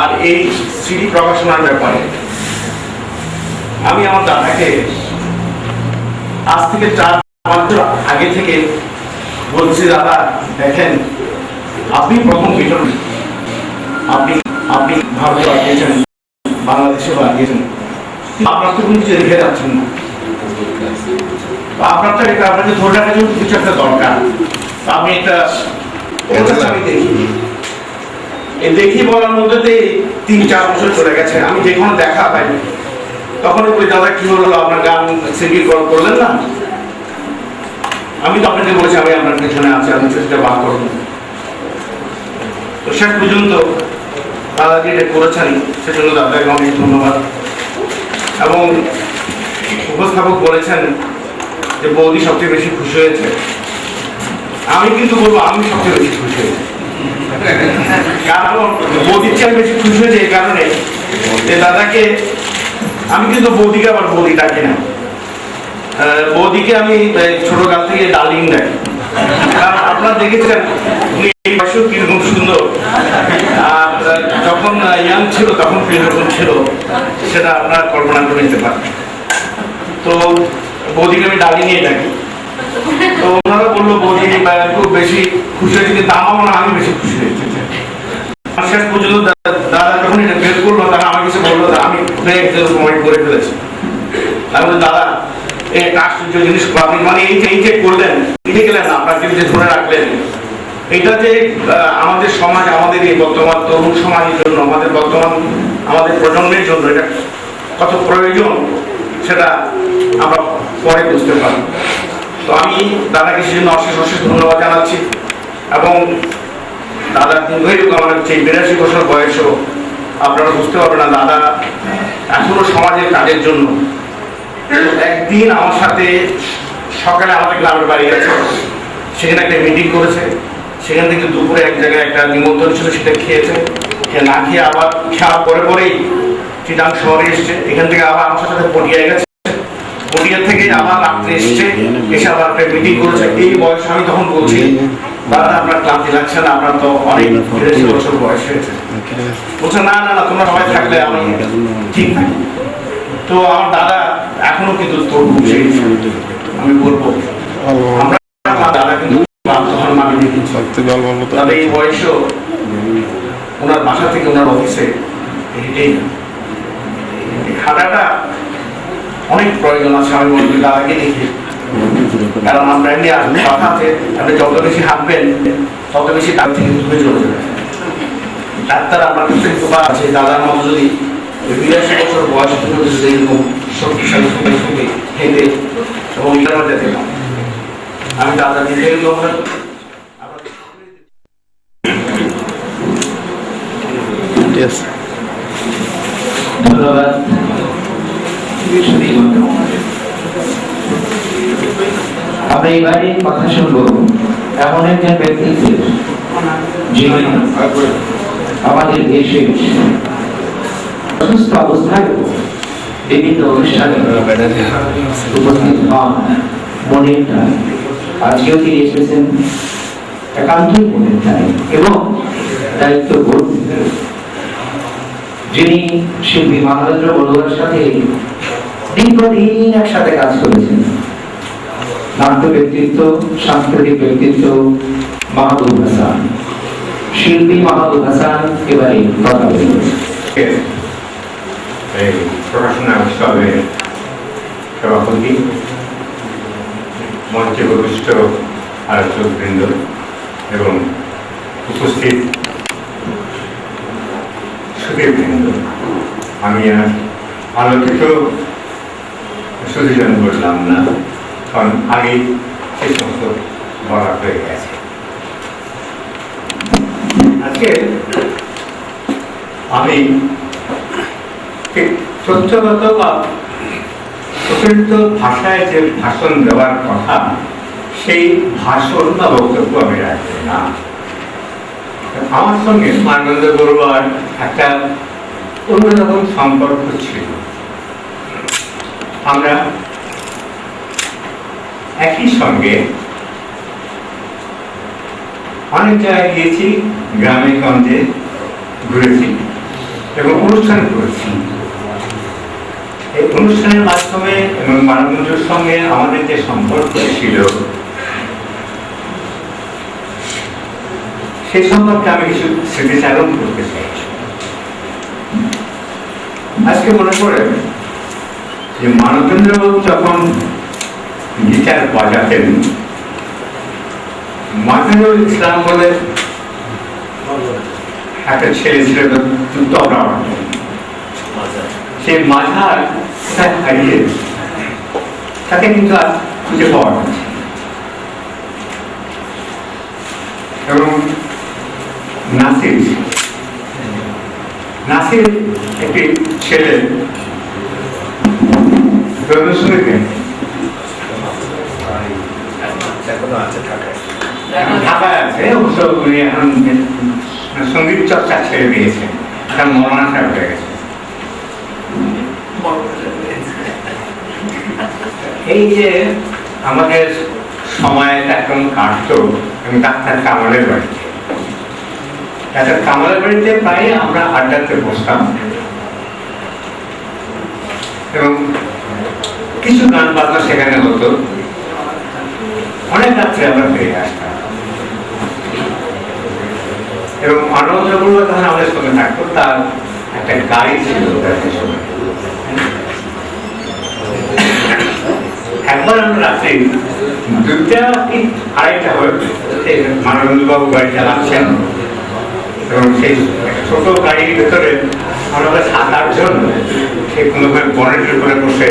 আর এই সিডি প্রকাশনার ব্যাপারে আমি আমার দাদাকে আজ থেকে 4 মাস আগে থেকে বলছি, দাদা দেখেন আপনি প্রথম বিতরণ, আপনি ভারতে বানিয়েছেন, বাংলাদেশে বানিয়েছেন, আপনার তো কিছু রেখে যাচ্ছেন না। আপনার তো এটা আপনাকে ধরে রাখার জন্য কিছু একটা দরকার। আমি এটা আমি দেখি বলার মধ্যে 3-4 বছর চলে গেছে। আমি যেখানে দেখা পাই তখনই বলি দাদা কি হলো আপনার গান সিডি করলেন না। আমি তো আপনাকে বলেছি আমি আপনার পেছনে আছি, আপনি চেষ্টা বার করুন। তো শেষ পর্যন্ত দাদা যেটা করেছেন সেজন্য দাদাকে অনেক ধন্যবাদ। এবং উপস্থাপক বলেছেন যে বৌদি সবচেয়ে বেশি খুশি হয়েছে। আমি কিন্তু বলবো আমি সবচেয়ে বেশি খুশি হয়েছি, কারণ বৌদির চেয়ে বেশি খুশি হয়েছে এই কারণে যে দাদাকে আমি কিন্তু বৌদিকে আবার বৌদি ডাকি না। বৌদিকে আমি ছোটকাল থেকে ডার্লিং ডাকি। কারণ আপনারা দেখেছেন উনি এই বয়সেও কিরকম সুন্দর, আর যখন ইয়াং ছিল তখন কিরকম ছিল সেটা আপনারা কল্পনা করে নিতে পারেন। তো বৌদিকে আমি ডার্লিংই ডাকি। তো ওনারা বললো বৌদি খুব বেশি খুশি হয়েছে, কিন্তু আমার মনে আমি বেশি খুশি হয়েছি। শেষ পর্যন্ত দাদা যখন এটা বের করলো তারা আমার কাছে বললো আমি কমেন্ট করে ফেলেছি। তারপরে দাদা এই আশ্চর্য জিনিস আপনি মানে এই যে করলেন লিখে গেলেন না, আপনাকে যে ধরে রাখলেন, এটা যে আমাদের সমাজ, আমাদের এই বর্তমান তরুণ সমাজের জন্য, আমাদের প্রজন্মের জন্য এটা কত প্রয়োজন সেটা আমরা পরে বুঝতে পারি। তো আমি দাদাকে সেজন্য অশেষ ধন্যবাদ জানাচ্ছি। এবং দাদা দীর্ঘায়ু কামনা করছে। 82 বছর বয়সও আপনারা বুঝতে পারবেন না দাদা এখনো সমাজের কাজের জন্য। একদিন আমার সাথে সকালে আমাদের গ্রামের বাড়ি গেছে, সেখানে একটা মিটিং করেছে, সেখান থেকে দুপুরে এক জায়গায় একটা নিমন্ত্রণ ছিল সেটা খেয়েছে, না খেয়ে আবার খাওয়ার পরেই চিটাং শহরে এসছে। এখান থেকে আবার আমার সাথে পটিয়ায় গেছে, পটিয়া থেকে আবার রাত্রে এসছে, এসে আবার একটা মিটিং করেছে। এই বয়স আমি তখন বলছি দাদা আপনার ক্লান্তি লাগছে না, আপনার তো অনেক 82 বছর বয়স হয়েছে। বলছে না না না তোমরা সবাই থাকলে আমি ঠিক থাকি। তো আমার দাদা এখনো কিন্তু আমি বলবো আমরা দাদা কিন্তু দাদা এই বয়সেও ওনার বাসা থেকে ওনার অফিসে হেঁটেই হাঁটাটা অনেক প্রয়োজন আছে। আমি বলবো দাদাকে দেখি, কারণ আমরা এমনি কথা আছে আপনি যত বেশি হাঁটবেন তত বেশি তার থেকে দূরে চলে যাবে। ডাক্তার আমার কাছে আছে দাদার মতো যদি 82 বছর বয়স যদি এরকম শক্তিশালী সুখে সুখে খেতে এবং মজা পেলাম। আমি দাদা দিতে ধন্যবাদ। আমরা এবারে কথা শুনবো এমন একজন ব্যক্তিত্বের, যিনি আমাদের দেশের অসুস্থ অবস্থায় বিভিন্ন অনুষ্ঠানে উপস্থিত হন। মনের টান, আজকেও তিনি এসেছেন একান্তই মনের টান এবং দায়িত্ববোধ। যিনি শিল্পী মানবেন্দ্র বড়ুয়ার সাথে দীর্ঘদিন একসাথে কাজ করেছেন। নাট্য ব্যক্তিত্ব, সাংস্কৃতিক ব্যক্তিত্ব মাহবুব হাসান, শিল্পী মাহবুব হাসান এবারে কথা বলবেন। এই প্রকাশনা উৎসবের সভাপতি, মঞ্চে উপবিষ্ট আলোচকবৃন্দ এবং উপস্থিত সুধীবৃন্দ, আমি আর আলোকিত সুধীজন করলাম না, কারণ আগে সে সমস্ত বলা হয়ে গেছে। আজকে আমি তথ্যগত বা প্রচলিত ভাষায় যে ভাষণ দেওয়ার কথা, সেই ভাষণ বা বক্তব্য আমি রাখবো না। আমার সঙ্গে মানবেন্দ্র বড়ুয়ার একটা অন্যরকম সম্পর্ক ছিল। আমরা একই সঙ্গে অনেক জায়গায় গিয়েছি, গ্রামে গঞ্জে ঘুরেছি এবং অনুষ্ঠান করেছি। এই অনুষ্ঠানের মাধ্যমে এবং মানবেন্দ্রের সঙ্গে আমাদের যে সম্পর্ক ছিল, সেই সম্পর্কে আমি কিছু স্মৃতিচারণ করতে চাই। আজকে মনে পড়ে যে মানবেন্দ্রবাবু যখন গিটার বাজাতেন, মাজারুল ইসলাম বলে একটা ছেলে ছিল, সে মাঝার কোথায় হারিয়ে, তাকে কিন্তু আর খুঁজে পাওয়া যাচ্ছে। এবং নাসির একটি ছেলে ঢাকায় আছে, অবশ্য উনি এখন সঙ্গীত চর্চা ছেড়ে দিয়েছেন, এখন মৌলানা সাহেব হয়ে গেছে। এই যে আমাদের সময় একদম কাটতো, এবং ডাক্তার কামালের বাড়িতে, ডাক্তার কামালের বাড়িতে প্রায় আমরা আড্ডাতে বসতাম এবং কিছু গান বাজনা সেখানে হতো। অনেক রাত্রে আমরা ফিরে আসতাম এবং আনন্দগুলো তখন আমাদের সঙ্গে থাকতো। তার একটা গাড়ি ছিল, একবার আমরা রাত্রে 2টা কি 2:30 হয়েছে, মানবেন্দ্রবাবু গাড়ি চালাচ্ছেন এবং সেই ছোট গাড়ির ভেতরে আমরা 7-8 জন সেই কোনো বনেটের উপরে বসে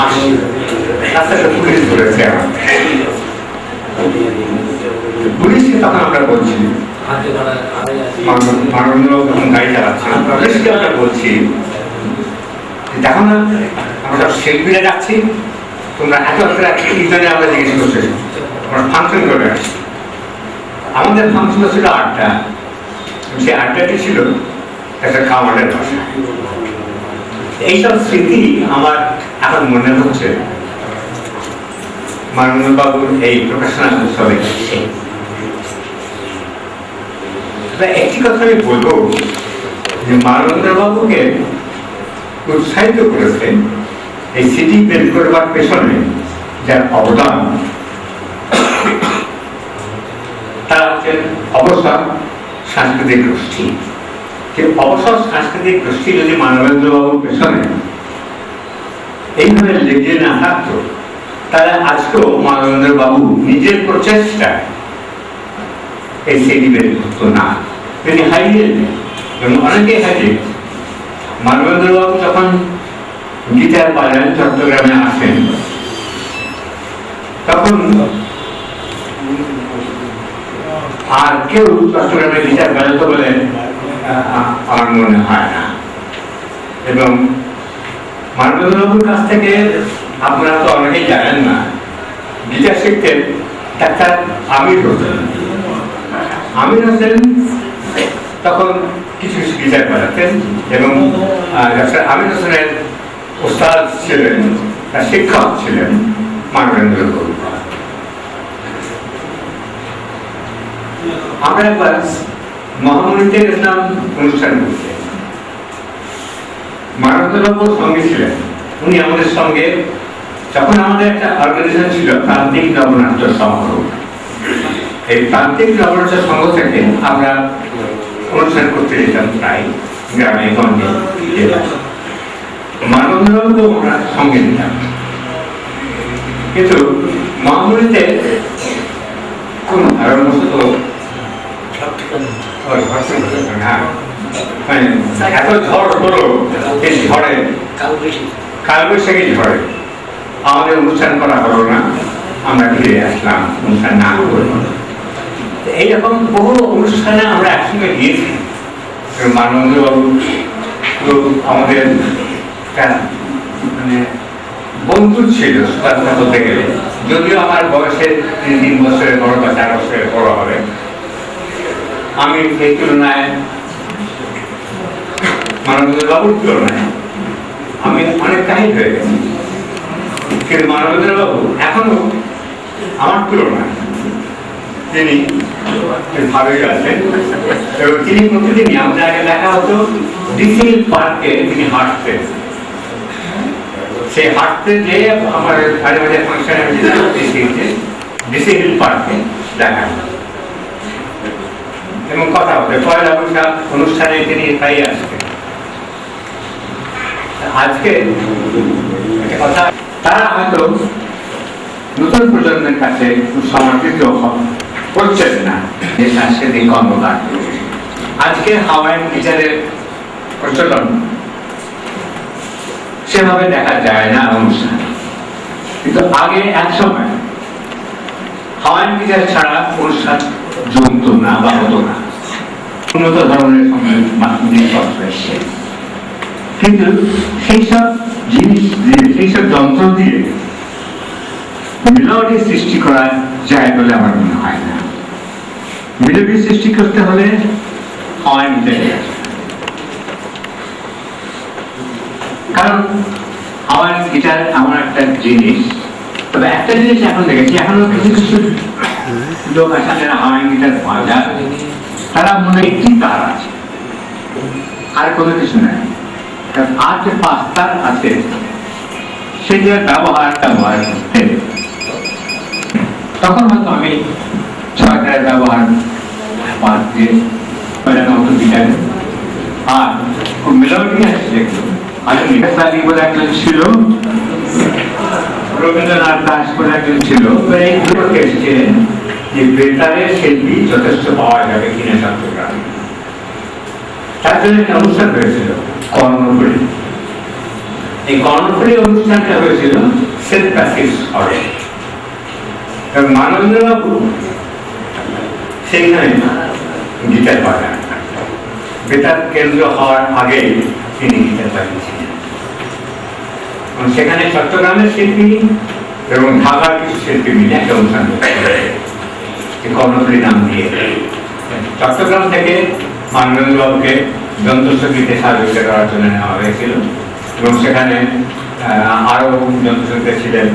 আসি। রাস্তাটা পুলিশ ধরেছে, পুলিশকে তখন আমরা বলছি, মানবেন্দ্রবাবু তখন গাড়ি চালাচ্ছেন, পুলিশকে আমরা বলছি, দেখো না আমরা সব শিল্পীরা যাচ্ছি, তোমরা এত ইজনে আমরা জিজ্ঞেস করছি, আমরা ফাংশন করে আসছি। আমাদের ফাংশন ছিল 8টা, সেই 8টাটি ছিল একটা কামালের ভাষা। এইসব স্মৃতি আমার এখন মনে হচ্ছে মানবেন্দ্রবাবুর এই প্রকাশনা উৎসবে। একটি কথা আমি বলবো যে মানবেন্দ্রবাবুকে উৎসাহিত করেছে এই সিটি বের করবার পেছনে যার অবদান, তারা হচ্ছেন অবসর সাংস্কৃতিক গোষ্ঠী। যে অবসর সাংস্কৃতিক গোষ্ঠী যদি মানবেন্দ্রবাবুর পেছনে এইভাবে লেগে না থাকতো, তাহলে আজকেও মানবেন্দ্রবাবু নিজের প্রচেষ্টায় এই সিটি বের করতো না। তিনি হারিয়ে এবং অনেকে হারিয়ে। মানবেন্দ্রবাবু যখন গিটার বাজান চট্টগ্রামে আসেন, তখন আর কেউ চট্টগ্রামে গিটার বাজাতো বলে আমার মনে হয় না। এবং মানবেন্দ্রবাবুর কাছ থেকে আপনারা তো অনেকেই জানেন না, গিটার শিখতেন ডাক্তার আমির হোসেন। আমির হোসেন তখন কিছু কিছু গিটার বাজাতেন এবং ডাক্তার আমির হোসেনের ওস্তাদ ছিলেন, তার শিক্ষক ছিলেন মানবেন্দ্রবাবু। আমরা একবার মহামণিতে গেছিলাম অনুষ্ঠান করতে, মানবেন্দ্রবাবুর সঙ্গে ছিলেন। উনি আমাদের সঙ্গে, যখন আমাদের একটা অর্গানাইজেশন ছিল প্রান্তিক নবনাট্য সংঘ, এই প্রান্তিক নবনাট্য সংঘ থেকে আমরা অনুষ্ঠান করতে যেতাম প্রায় গ্রামে গঞ্জে জেলায়। মানবেন্দ্রবাবুকে আমরা সঙ্গে নিতাম, কিন্তু মহামণিতে কোন কারণবশত মানে এত ঝড় হলো, এই ঝড়ে কালবৈশাখী ঝড়ে আমাদের অনুষ্ঠান করা হলো না, আমরা ফিরে আসলাম অনুষ্ঠান না করে। এইরকম বহু অনুষ্ঠানে আমরা একসঙ্গে গিয়েছি। মানবেন্দ্রবাবু তো আমাদের মানে বন্ধু ছিল কথা বলতে গেলে, যদিও আমার বয়সের 3 বছরের বড় বা 4 বছরের বড় হবে। আমি সেই তুলনায় মানবেন্দ্রবাবুর তুলনায় আমি অনেকটাই হয়ে গেছি, কিন্তু মানবেন্দ্রবাবু এখনো আমার তুলনায় তিনি ভালোই আছেন। এবং তিনি প্রতিদিনই আমাদের আগে দেখা হতো ডিসি পার্কে তিনি হাঁটতেন। সেই হাঁটতে যে আমার মাঝে মাঝে ফাংশনে আমি যেতাম ডিসি হিল পার্কে দেখা হতো এবং কথা হতো। পয়লা বৈশাখ অনুষ্ঠানে তিনি প্রায় আসতেন। আজকে একটা কথা, তারা হয়তো নতুন প্রজন্মের কাছে সমর্পিত করছেন না যে সাংস্কৃতিক কর্মকাণ্ড। আজকে হাওয়াইন গিটারের প্রচলন সেভাবে দেখা যায় না অনুষ্ঠান, কিন্তু আগে এক সময় হাওয়াইন গিটার ছাড়া অনুষ্ঠান জমতো না বা হতো না। উন্নত ধরনের জিনিসপত্র এসছে, কিন্তু সেই সব জিনিস দিয়ে, সেই সব যন্ত্র দিয়ে মেলোডি সৃষ্টি করা যায় বলে আমার মনে হয় না। মেলোডি সৃষ্টি করতে হলে হাওয়াইন গিটার, কারণ হাওয়াইন গিটার আমার একটা জিনিস। তবে একটা জিনিস এখন দেখেছি, এখনো কিছু কিছু লোক আছে যারা হাওয়াইন গিটার বাজায়, তারা মনে একটি তার আছে, আর কোনো কিছু নেই। আর যে 5 তার আছে সেটার ব্যবহারটা করতে, তখন হয়তো আমি 6 তারের ব্যবহার বাদ দিয়ে গিটার। আর খুব মেলোডি আসছে। বলে একজন ছিল, রবীন্দ্রনাথ দাস বলে একজন ছিল, এই দুটোকে এসেছিলেন যে বেতারের শিল্পী যথেষ্ট পাওয়া যাবে কিনা চট্টগ্রামে। তার জন্য একটা অনুষ্ঠান হয়েছিল কর্ণফুলী। এই কর্ণফুলী অনুষ্ঠানটা হয়েছিল সেন্ট প্যাসিস হলে। এবং মানবেন্দ্রবাবু সেইখানে গিটার বাজান। বেতার কেন্দ্র হওয়ার আগে তিনি গিটার বাজিয়েছিলেন। সেখানে চট্টগ্রামের শিল্পী এবং ঢাকার কিছু শিল্পী মিলে একটা অনুষ্ঠান কর্ণফুলী নাম দিয়ে। চট্টগ্রাম থেকে মানবেন্দ্রবাবুকে যন্ত্রসঙ্গীতে সাহায্য করার জন্য নেওয়া হয়েছিল এবং সেখানে আরো যন্ত্রসঙ্গীতে ছিলেন,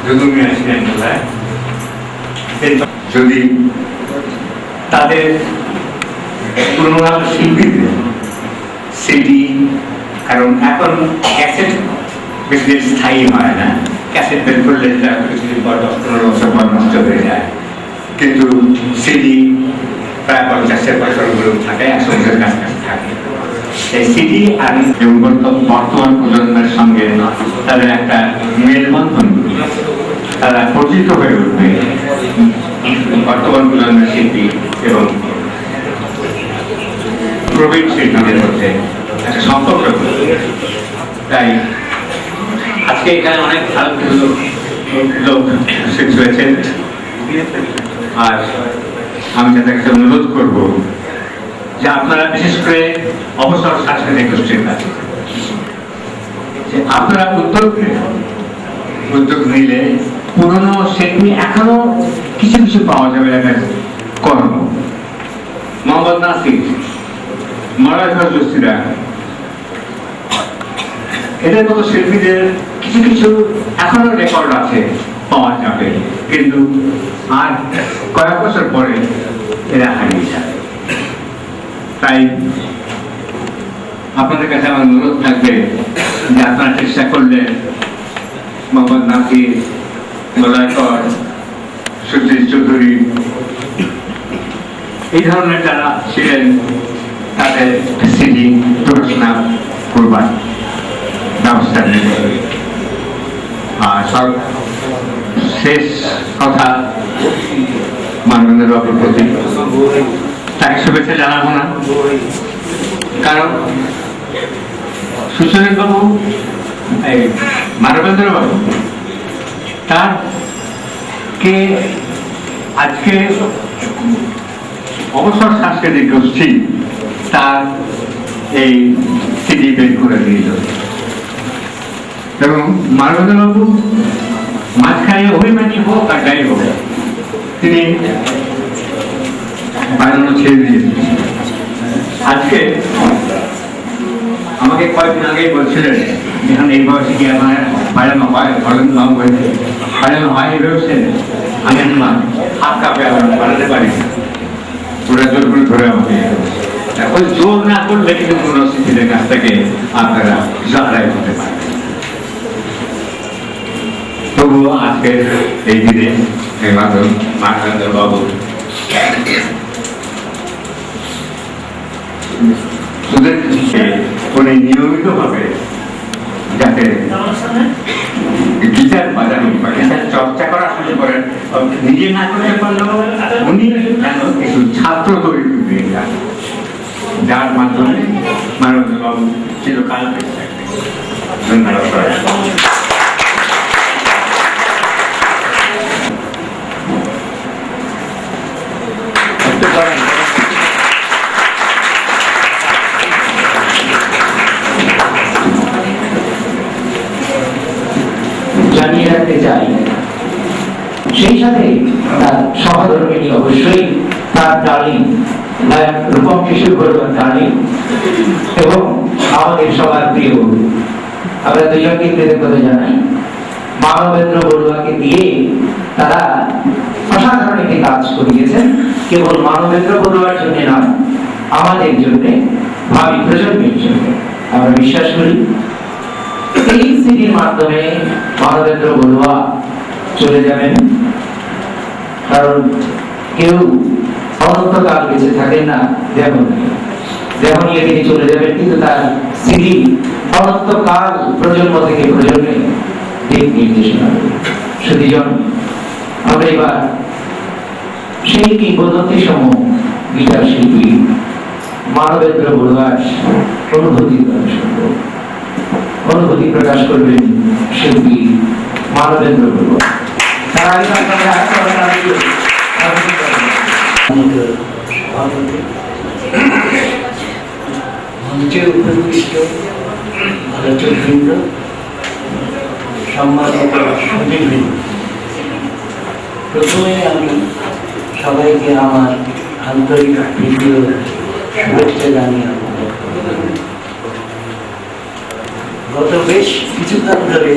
যদুমিয়া ছিলেন বোধহয়। যদি তাদের পুরোনো শিল্পীদের সিডি, কারণ এখন ক্যাসেট বেশি দিন স্থায়ী হয় না, ক্যাসেট বের করলে কিছুদিন পর 10-15 বছর পর নষ্ট হয়ে যায়, কিন্তু সিডি প্রায় 50-এর বছরগুলো থাকে, 100 বছরের কাছাকাছি থাকে। এই সিডি আর বর্তমান প্রজন্মের সঙ্গে তাদের একটা মেলবন্ধন, তারা পরিচিত হয়ে উঠবে বর্তমান প্রজন্মের শিল্পী এবং প্রবীণ শিল্পীদের মধ্যে একটা সম্পর্ক। তাই আজকে এখানে অনেক ভালো লোক উপস্থিত হয়েছেন, আর আমি তাদের কাছে অনুরোধ করব যে আপনারা বিশেষ করে অবসর সাংস্কৃতিক গোষ্ঠীর কাছে যে আপনারা উদ্যোগ নিলে পুরনো শিল্পী এখনো কিছু কিছু পাওয়া যাবে কর্ম। মোহাম্মদ নাসির, মরাজ জসিরা, এদের মতো শিল্পীদের কিছু কিছু এখনো রেকর্ড আছে, পাওয়া যাবে, কিন্তু আর কয়েক বছর পরে এরা হারিয়ে যাবে। তাই আপনাদের কাছে আমার অনুরোধ থাকবে যে আপনারা চেষ্টা করলে মোহাম্মদ নাসির, মলায়কর, সুধীর চৌধুরী, এই ধরনের যারা ছিলেন তাদের সিডি প্রকাশনা করবার ব্যবস্থা নেবে। আর সব শেষ কথা মানবেন্দ্র বাবুর প্রতি তাকে শুভেচ্ছা জানাবো না, কারণ সুশীল বাবু, মানবেন্দ্র বাবু তার কে আজকে অবসর সাংস্কৃতিক গোষ্ঠী তার এই সিডি বের করে দিল, এবং মানবেন্দ্র বাবু মাঝখানে অভিমানী হোক আর যাই হোক তিনি বানানো ছেড়ে দিয়েছেন। আজকে আমাকে কয়েকদিন আগেই বলছিলেন যেখানে এই বয়সে কি আমার বাড়ানো হয়, বাড়ানো হয় ভেবেছেন, আমি হাত কাপে বাড়াতে পারি, ওরা জোর করে ধরে আমাকে ওই জোর না করলে কিন্তু পুরো শিল্পীদের কাছ থেকে আপনারা আদায় করতে পারেন। তবুও আজকের এই দিনে মানবেন্দ্র বাবু উনি নিয়মিত ভাবে যাতে গিটার বাজানো বা গিটার চর্চা করা শুরু করেন, নিজে না করতে পারলেও উনি যেন কিছু ছাত্র তৈরি করে যান, যার মাধ্যমে মানবেন্দ্র বাবু চিরকাল বেঁচে থাকবেন। ধন্যবাদ। জানিয়ে রাখতে চাই, সেই সাথে তার সহধর্মিনী অবশ্যই তার ডার্লিং রূপম কিশোর বড়ুয়া ডার্লিং এবং আমাদের সবার প্রিয়, আমরা দুজনকে কৃতজ্ঞতা জানাই। মানবেন্দ্র বড়ুয়াকে দিয়ে তারা অসাধারণ একটি কাজ করিয়েছেন, কেবল মানবেন্দ্র বড়ুয়ার জন্য নয়, আমাদের জন্য, ভাবি প্রজন্মের জন্য। আমরা বিশ্বাস করি এই সিডির মাধ্যমে মানবেন্দ্র বড়ুয়া চলে যাবেন, কারণ কেউ অনন্তকাল বেঁচে থাকেন না, যেমন তিনি চলে যাবেন, কিন্তু তার সিডি অনন্তকাল প্রজন্ম থেকে প্রজন্মে দিক নির্দেশনা দেবে। সুধীজন, আমরা এবার সেই কিংবদন্তি সম গিটার শিল্পী মানবেন্দ্র বড়ুয়ার অনুভূতি প্রকাশ করবেন শিল্পী মানবেন্দ্র বড়ুয়া। তার আগে মঞ্চে উপবিষ্ট আলোচকবৃন্দ, সম্মানিত সুধীবৃন্দ, প্রথমে আমি সবাইকে আমার আন্তরিক প্রীতীয় শুভেচ্ছা জানিয়ে গত বেশ কিছুকাল ধরে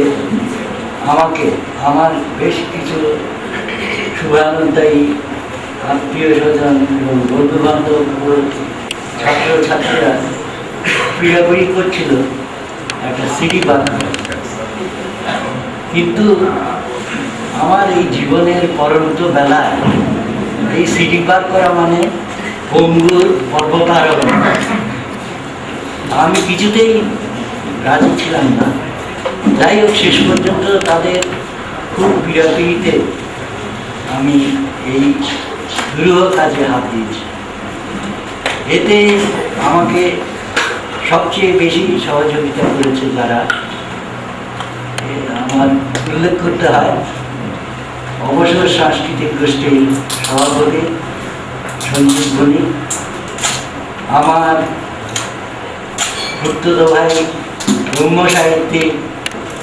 আমাকে আমার বেশ কিছু শুভানুধ্যায়ী আত্মীয় স্বজন এবং বন্ধু বান্ধব ও ছাত্রছাত্রীরা পীড়াপিড়ি করছিল একটা সিডি বানানো, কিন্তু আমার এই জীবনের পরন্ত বেলায় এই সিডি বার করা মানে ভঙ্গুর পর্বতারোহণ। আমি কিছুতেই রাজি ছিলাম না। যাই হোক, শেষ পর্যন্ত তাদের খুব পীড়াপিড়িতে আমি এই দুরূহ কাজে হাত দিয়েছি। এতে আমাকে সবচেয়ে বেশি সহযোগিতা করেছে যারা, আমার উল্লেখ করতে হয় অবসর সাংস্কৃতিক গোষ্ঠীর সভাপতি সঞ্জীব বণিক, আমার ভুক্তদ ভাই ব্রহ্ম সাহিত্যিক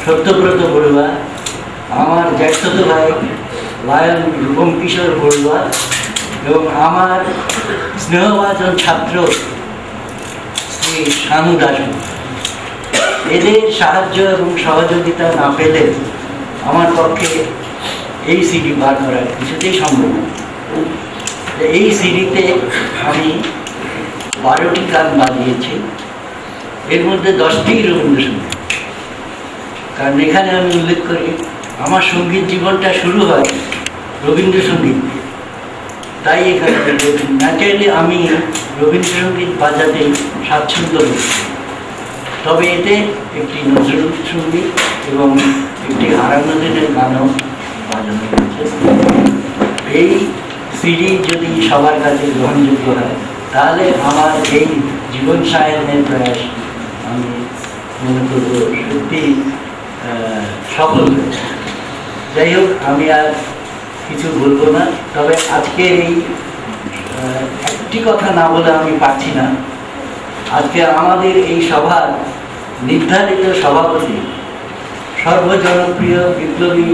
সত্যব্রত বড়ুয়া, আমার জ্যেষ্ঠত ভাই লায়ন রূপম কিশোর বড়ুয়া এবং আমার স্নেহভাজন ছাত্র শ্রী শানু দাস। এদের সাহায্য এবং সহযোগিতা না পেলে আমার পক্ষে এই সিডি বার করা কিছুতেই সম্ভব না। এই সিডিতে আমি 12টি গান বাজিয়েছি, এর মধ্যে 10টি রবীন্দ্রসঙ্গীত। কারণ এখানে আমি উল্লেখ করি আমার সঙ্গীত জীবনটা শুরু হয় রবীন্দ্রসঙ্গীত, তাই এখানে ন্যাচারালি আমি রবীন্দ্রসঙ্গীত বাজাতে স্বাচ্ছন্দ্য বোধ করি। তবে এতে একটি নজরুল সঙ্গীত এবং একটি হারানো দিনের গানও বাজানো হয়েছে। এই সিডি যদি সবার কাছে গ্রহণযোগ্য হয় তাহলে আমার এই জীবন সায়নের প্রয়াস আমি মনে করব সত্যি সফল হয়েছে। যাই হোক, আমি আর কিছু বলবো না, তবে আজকের এই একটি কথা না বলে আমি পারছি না। আজকে আমাদের এই সভার নির্ধারিত সভাপতি সর্বজনপ্রিয় বিপ্লবী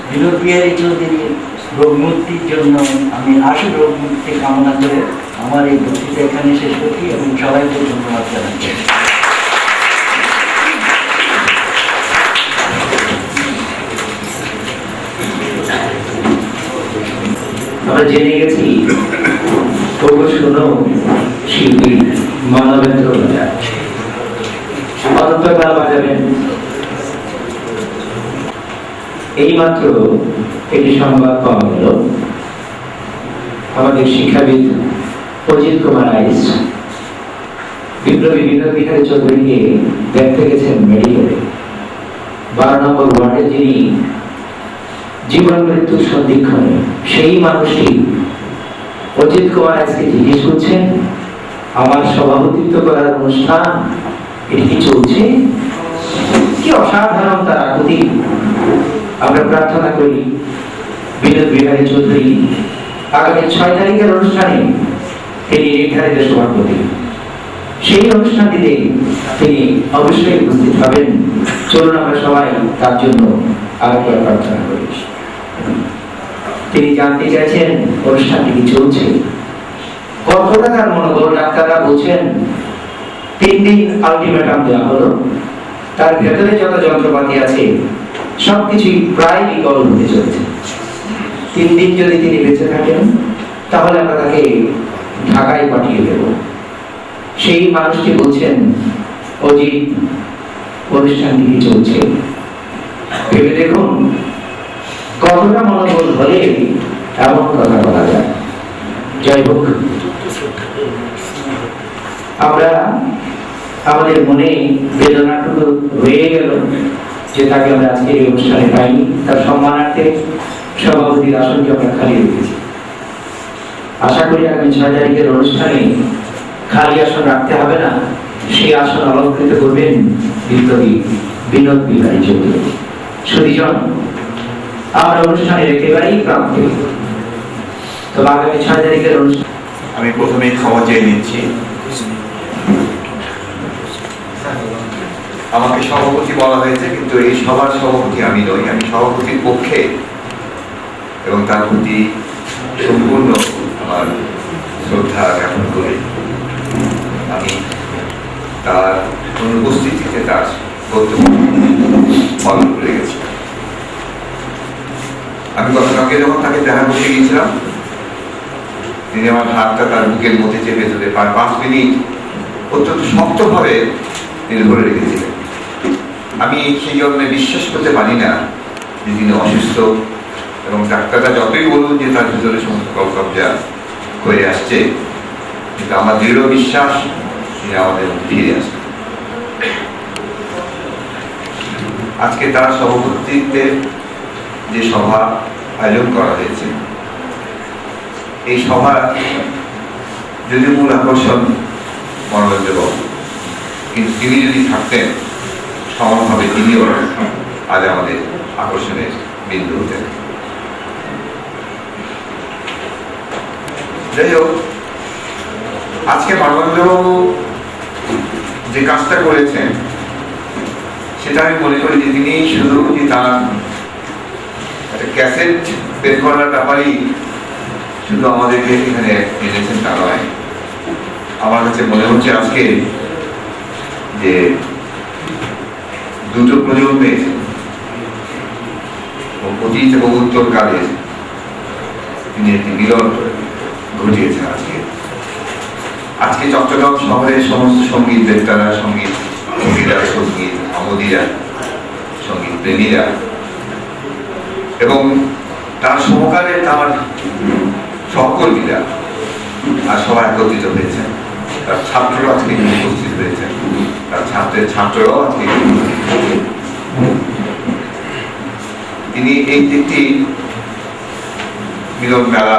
বিনোদ বিহারী চৌধুরীর রোগমুক্তির জন্য আমি আশু রোগমুক্তি কামনা করে আমার এই বক্তৃতা এখানে শেষ করছি এবং সবাইকে ধন্যবাদ জানাচ্ছি। আমরা জেনে গেছি তবু শোনো শিল্পী মানবেন্দ্র বাজার অনন্তকাল বাজাবেন। এইমাত্র একটি সংবাদ পাওয়া গেল, আমাদের শিক্ষাবিদ অজিত কুমার আইস বিপ্লবী বিনোদ বিহারী চৌধুরীকে দেখতে গেছেন মেডিকেলে। 12 নম্বর ওয়ার্ডে যিনি জীবন মৃত্যুর সন্ধিক্ষণে, সেই মানুষটি অজিত কুমার আইসকে জিজ্ঞেস করছেন, আমার সভাপতিত্ব করার অনুষ্ঠান এটি কি চলছে? কি অসাধারণ তার আকুতি! আমরা প্রার্থনা করি বিনোদ বিহারী চৌধুরী আগামী 6 তারিখের অনুষ্ঠানে তিনি নির্ধারিত সভাপতি। সেই অনুষ্ঠানটিতে তিনি অবশ্যই উপস্থিত হবেন। চলুন আমরা সবাই তার জন্য আরেকবার প্রার্থনা করি। তিনি জানতে চাইছেন অনুষ্ঠানটি কি চলছে, কতটা তার মনোবল। ডাক্তাররা বলছেন 3 দিন আলটিমেটাম দেওয়া হলো, তার ভেতরে যত যন্ত্রপাতি আছে সবকিছুই প্রায় বিকল হতে চলেছে। 3 দিন যদি তিনি বেঁচে থাকেন তাহলে আমরা তাকে ঢাকায় পাঠিয়ে দেব। সেই মানুষটি বলছেন, অজিত, অনুষ্ঠানটি কি চলছে? ভেবে দেখুন কতটা মনোবল হলে এমন কথা বলা যায়। যাই হোক, আমরা আমাদের মনে বেদনাটুকু রয়ে গেল যে তাকে আমরা আজকে এই অনুষ্ঠানে পাইনি। তার সম্মানার্থে সভাপতির আসনকে আমরা খালি রেখেছি। আশা করি আগামী 6 তারিখের অনুষ্ঠানে খালি আসন রাখতে হবে না, সেই আসন অলঙ্কৃত করবেন বিপ্লবী বিনোদ বিহারী চৌধুরী। সুধীজন, আমরা অনুষ্ঠানের একেবারেই প্রান্তে, তো আগামী 6 তারিখের অনুষ্ঠান আমি প্রথমেই ক্ষমা চেয়ে নিচ্ছি। আমাকে সভাপতি বলা হয়েছে, কিন্তু এই সভার সভাপতি আমি নই। আমি সভাপতির পক্ষে এবং তার প্রতি সম্পূর্ণ আমার শ্রদ্ধা জ্ঞাপন করে আমি তার অনুপস্থিতিতে তার বক্তব্য পালন করে গেছি। আমি গতকালকে যখন তাকে দেখা করতে গিয়েছিলাম, তিনি আমার হাতটা তার বুকের মধ্যে চেপে ধরে 5 মিনিট অত্যন্ত শক্তভাবে তিনি ধরে রেখেছিলেন। আমি সেই জন্য বিশ্বাস করতে পারি না যে তিনি অসুস্থ, এবং ডাক্তাররা যতই বলুন যে তার ভিতরে সমস্ত কবজা হয়ে আসছে, কিন্তু আমার দৃঢ় বিশ্বাস তিনি আমাদের মধ্যে ফিরে আসবেন। আজকে তার সভাপতিত্বে যে সভা আয়োজন করা হয়েছে, এই সভা যদি মূল আকর্ষণ মনোরঞ্জন বাবু, কিন্তু তিনি যদি থাকতেন সমানভাবে তিনিও আজ আমাদের আকর্ষণের বিন্দু হতেন। যাই হোক, আজকে মানবেন্দ্রবাবু যে কাজটা করেছেন সেটা আমি মনে করি যে তিনি শুধু যে তার একটা ক্যাসেট বের করার ব্যাপারেই শুধু আমাদেরকে এখানে এনেছেন তা নয়, আমার কাছে মনে হচ্ছে আজকে যে দুটো প্রজন্মের অতীত এবং উত্তরকালের তিনি একটি মিলন ঘটিয়েছেন। আজকে চট্টগ্রাম শহরের সমস্ত সঙ্গীত বেত্তারা, সঙ্গীত কবিরা, সঙ্গীত আমোদীরা, সঙ্গীত প্রেমীরা এবং তার সমকালের তার সহকর্মীরা আর সবাই একত্রিত হয়েছেন। তার ছাত্ররা আজকে উপস্থিত হয়েছেন, তার ছাত্ররাও আজকে তিনি এই একটি মিলন মেলা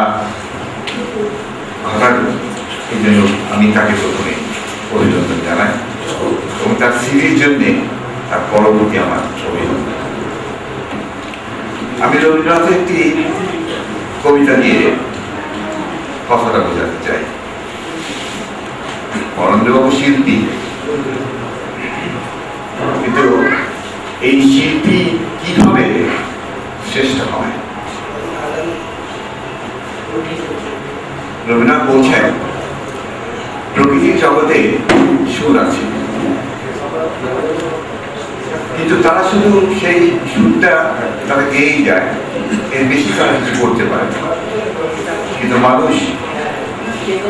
ঘটার এই জন্য আমি তাকে প্রথমে অভিনন্দন জানাই এবং তার সিরির জন্য তার পরবর্তী আমার অভিনন্দন। আমি রবীন্দ্রনাথের একটি কবিতা দিয়ে কথাটা বোঝাতে চাই। অরণ্যবাবু শিল্পী, কিন্তু এই শিল্পী কিভাবে শ্রেষ্ঠ হয়? রবীন্দ্রনাথ বলছেন প্রকৃতির জগতে সুর আছে, কিন্তু তারা শুধু সেই সুরটা তারা গেয়েই যায়, এর বেশি তারা কিছু করতে পারে না। কিন্তু মানুষ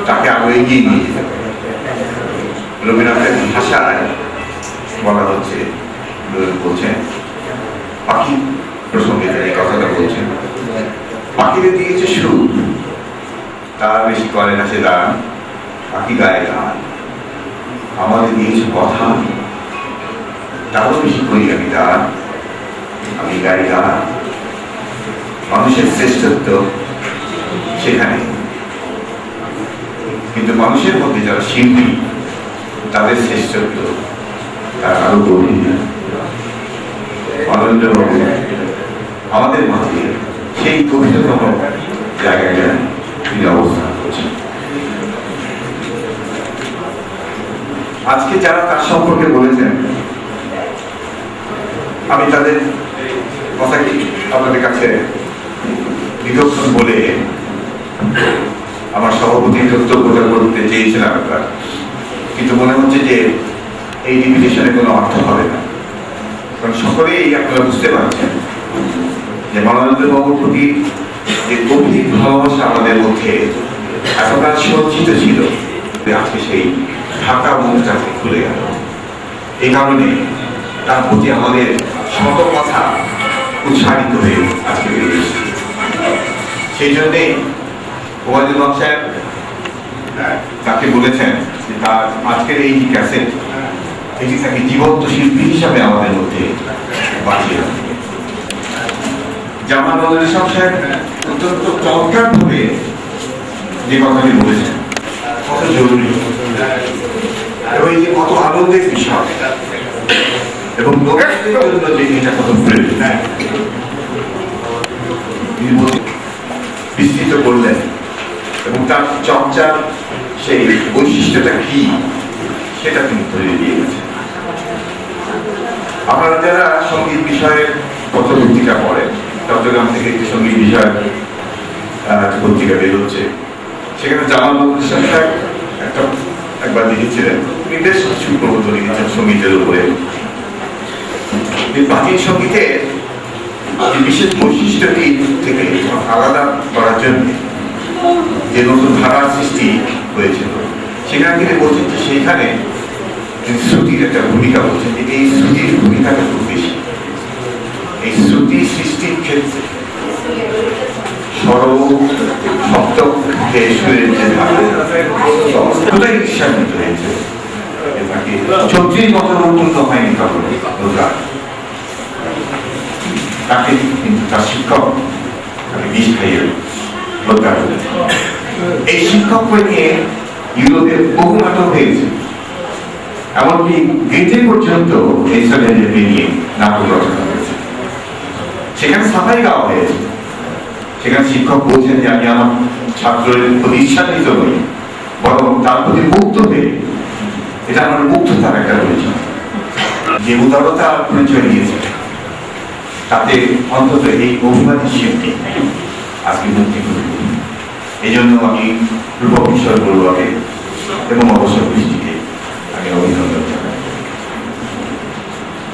তাকে আরো এগিয়ে নিয়ে যেতে পারে। রবীন্দ্রনাথের ভাষায় বলা হচ্ছে, বলছেন পাখি প্রসঙ্গে এই কথাটা বলছেন, পাখিদের দিয়েছে সুর, তার বেশি করে না সে দান, পাখি গায়ে গান। আমাদের দিয়েছে কথা, তারও বেশি করি আমি দান, আমি গায়ে গান। মানুষের শ্রেষ্ঠত্ব সেখানে, কিন্তু মানুষের মধ্যে যারা শিল্পী তাদের শ্রেষ্ঠত্ব তার আরো গভীর। অরণ্যবাবু আমাদের মাঝে সেই গভীরতম জায়গায় তিনি অবস্থান করছেন। আজকে যারা তার সম্পর্কে বলেছেন, আমি তাদের কথা কি আপনাদের কাছে নিদর্শন বলে আমার সভাপতি বক্তব্যটা করতে চেয়েছিলাম একবার, কিন্তু মনে হচ্ছে যে এই রিপিটেশনে কোনো অর্থ হবে না, কারণ সকলেই আপনারা বুঝতে পারছেন যে মানবেন্দ্রবাবুর প্রতি যে গভীর ভালোবাসা আমাদের মধ্যে এতটা সঞ্চিত ছিল, আজকে সেই ঢাকা মুখটা খুলে গেল। এই কারণে তার প্রতি আমাদের শত কথা উৎসাহিত হয়ে আজকে বেরিয়েছে। সেই জন্যে ওবায়দুল হক সাহেব তাকে বলেছেন যে তার আজকের এই ক্যাসেট এটি তাকে জীবন্ত শিল্পী হিসাবে আমাদের মধ্যে বাঁচিয়ে রাখবে। জামাল নজরুল ইসলাম সাহেব অত্যন্ত চমৎকার ভাবে যে কথাটি বলেছেন, কত জরুরি এবং এই যে কত আনন্দের বিষয় এবং নতুনদের জন্য যে এটা কত প্রয়োজন বিস্তৃত করলেন এবং তার চর্চার সেই বৈশিষ্ট্যটা কি সেটা তিনি ধরে দিয়ে গেছেন। আপনারা যারা সঙ্গীত বিষয়ের পত্রপত্রিকা পড়েন, চট্টগ্রাম থেকে একটি সঙ্গীত বিষয়ের পত্রিকা বের হচ্ছে, সেখানে জামাল নজরুল ইসলাম সাহেব একবার লিখেছিলেন, তিনি বেশ কিছু প্রবন্ধ লিখেছেন সঙ্গীতের উপরে। প্রাচীন সঙ্গীতের যে বিশেষ বৈশিষ্ট্যটি থেকে আলাদা করার জন্য যে নতুন ধারার সৃষ্টি হয়েছিল, সেখানে তিনি বলছেন যে সেইখানে শ্রুতির একটা ভূমিকা বলছেন, যে এই শ্রুতির ভূমিকাটা খুব বেশি। এই শ্রুতি সৃষ্টির ক্ষেত্রে সরল সপ্তক সুরের যে ধারা ঈর্ষান্বিত হয়েছে, চৌধুরীর মতো উন্নত হয়নি তখন তাকে তার শিক্ষক তাকে বিষ খাইয়ে হত্যা করেছে। এই শিক্ষককে নিয়ে ইউরোপে বহু নাটক হয়েছে, এমনকি গেটে পর্যন্ত এই নিয়ে নাটক রচনা করেছে। সেখানে সাফাই গাওয়া হয়েছে। সেখানে শিক্ষক বলছেন যে আমি আমার ছাত্রের প্রতি ঈর্ষান্বিত নই, বরং তার প্রতি মুগ্ধ হয়ে, এটা আমার মুগ্ধতার একটা পরিচয়, যে উদারতা পরিচয় দিয়েছে, তাতে অন্তত এই অভিমানী শিল্পী আজকে মুক্তি করবে। এই জন্য আমি রূপক কিশোর বড়ুয়াকে এবং অবসর বৃষ্টিকে আমি অভিনন্দন জানাই।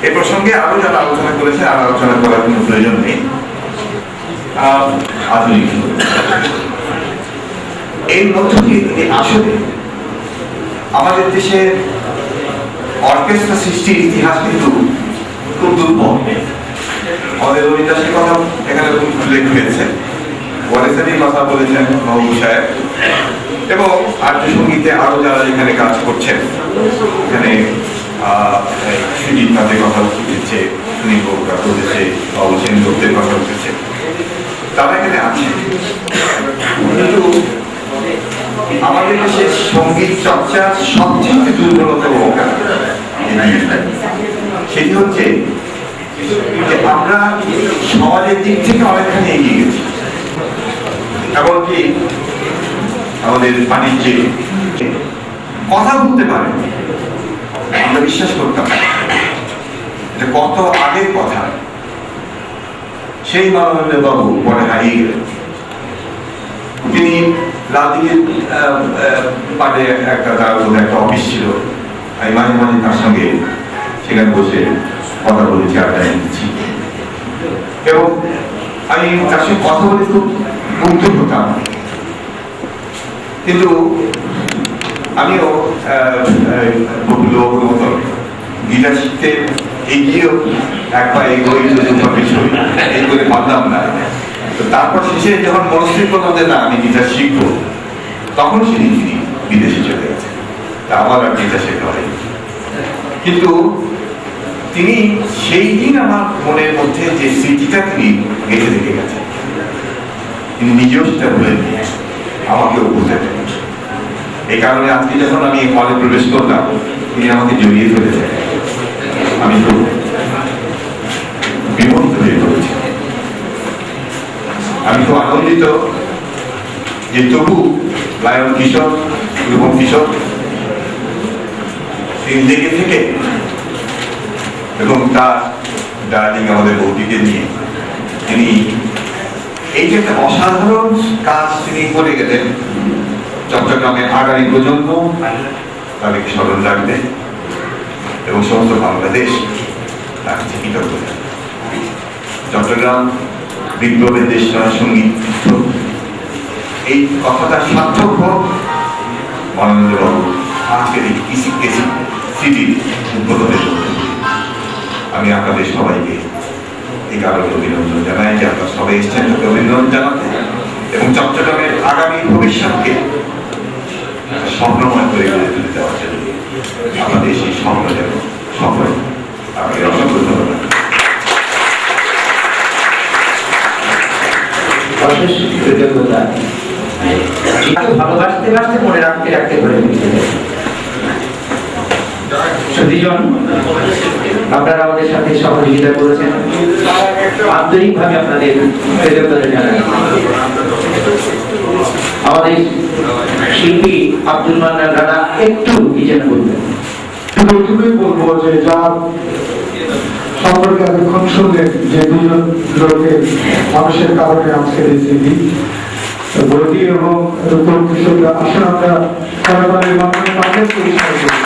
এ প্রসঙ্গে আরো যারা আলোচনা করেছে আর আলোচনা করার কোনো প্রয়োজন নেই। আধুনিক এর মধ্য দিয়ে তিনি আসলে আমাদের দেশে অর্কেস্ট্রা সৃষ্টির ইতিহাস কিন্তু খুব দুর্বল। আমাদের রবিদাসের কথা এখানে উল্লেখ হয়েছে, ওয়ারেসারির কথা বলেছেন মাহবুব সাহেব, এবং আর্য সঙ্গীতে আরো যারা এখানে কাজ করছেন, এখানে সুজিত নাথের কথা উঠেছে, সুনীল বড়ুয়া বলেছে, বাবু সেন গুপ্তের কথা উঠেছে, তারা এখানে আছে। কিন্তু আমাদের দেশের সঙ্গীত চর্চার সবচেয়ে দুর্বলতম সেটি হচ্ছে যে আমরা সমাজের দিক থেকে অনেকখানি এগিয়ে গেছি, এমনকি আমাদের বাণিজ্যে কথা বলতে পারে আমরা বিশ্বাস করতাম যে কত আগের কথা। সেই মানবেন্দ্র বাবু পরে হারিয়ে গেলেন। তিনি লালদিঘির পাড়ে একটা অফিস ছিল, আমি মাঝে মাঝে তার সঙ্গে সেখানে বসে কথা বলেছি, আড্ডা দিচ্ছি, এবং আমি তার সঙ্গে কথা বলে খুব মুগ্ধ হতাম। কিন্তু আমিও মতো গিটার শিখতে এগিয়েও একবার এগোই বিষয় এই করে পারলাম না। তো তারপর শেষে যখন মনস্থির করলাম যে না আমি গিটার শিখবো, তখন তিনি বিদেশে চলে গেছেন, তা আমার আর গিটার শেখা হয়নি। কিন্তু তিনি সেই দিন আমার মনের মধ্যে যে স্মৃতিটা তিনি গেঁথে রেখে গেছেন, তিনি নিজেও সেটা বলেন, আমাকেও বুঝে দেন। এই কারণে আজকে যখন আমি হলে প্রবেশ করলাম, তিনি আমাকে জড়িয়ে ধরেছেন, আমি খুব বিমোহিত হয়ে পড়েছি। আমি খুব আনন্দিত যে তবু লায়ন কিশোর, রূপম কিশোর তিনি লেগে থেকে এবং তার ডার্লিং আমাদের বৌদিকে নিয়ে তিনি এই যে একটা অসাধারণ কাজ তিনি করে গেলেন। চট্টগ্রামের আগামী প্রজন্ম তাদেরকে স্মরণ রাখবে এবং সমস্ত বাংলাদেশ তার কাছে কৃতজ্ঞ। চট্টগ্রাম বিপ্লবের দেশ, সঙ্গীত এই কথাটা সার্থক হোক মনোনন্দবাবু আজকের এই সিডির উদ্বোধনের মধ্যে। আমি আপনাদের সবাইকে এই কারণে অভিনন্দন জানাই যে আপনারা সবাই এসছেন তাকে অভিনন্দন জানাতে এবং চট্টগ্রামের আগামী ভবিষ্যৎকে স্বপ্নময় করে গড়ে তুলে দেওয়ার জন্য আমাদের সেই স্বপ্ন যেন সফল। আপনাকে অসংখ্য ধন্যবাদ। অশেষ কৃতজ্ঞতা। ভালোবাসতে বাসতে মনে রাখতে রাখতে করে সুধীজন, আপনারা আমাদের সাথে সহযোগিতা করেছেন, আন্তরিকভাবে আপনাদের কৃতজ্ঞতা জানাই। আমাদের শিল্পী আব্দুল মান্নান রানা একটু নিজের বলবেন। এটুকুই বলবো যে যার সম্পর্কে এতক্ষণ শুনলেন যে দুজন লোকের মানুষের কারণে আজকের এই সিডি বৌদি এবং রূপম কিশোররা আসলে আমরা সরকারের মাধ্যমে পরিষ্কার করি।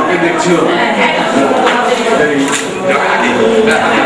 আমাকে দেখছিল যাবে নাকি?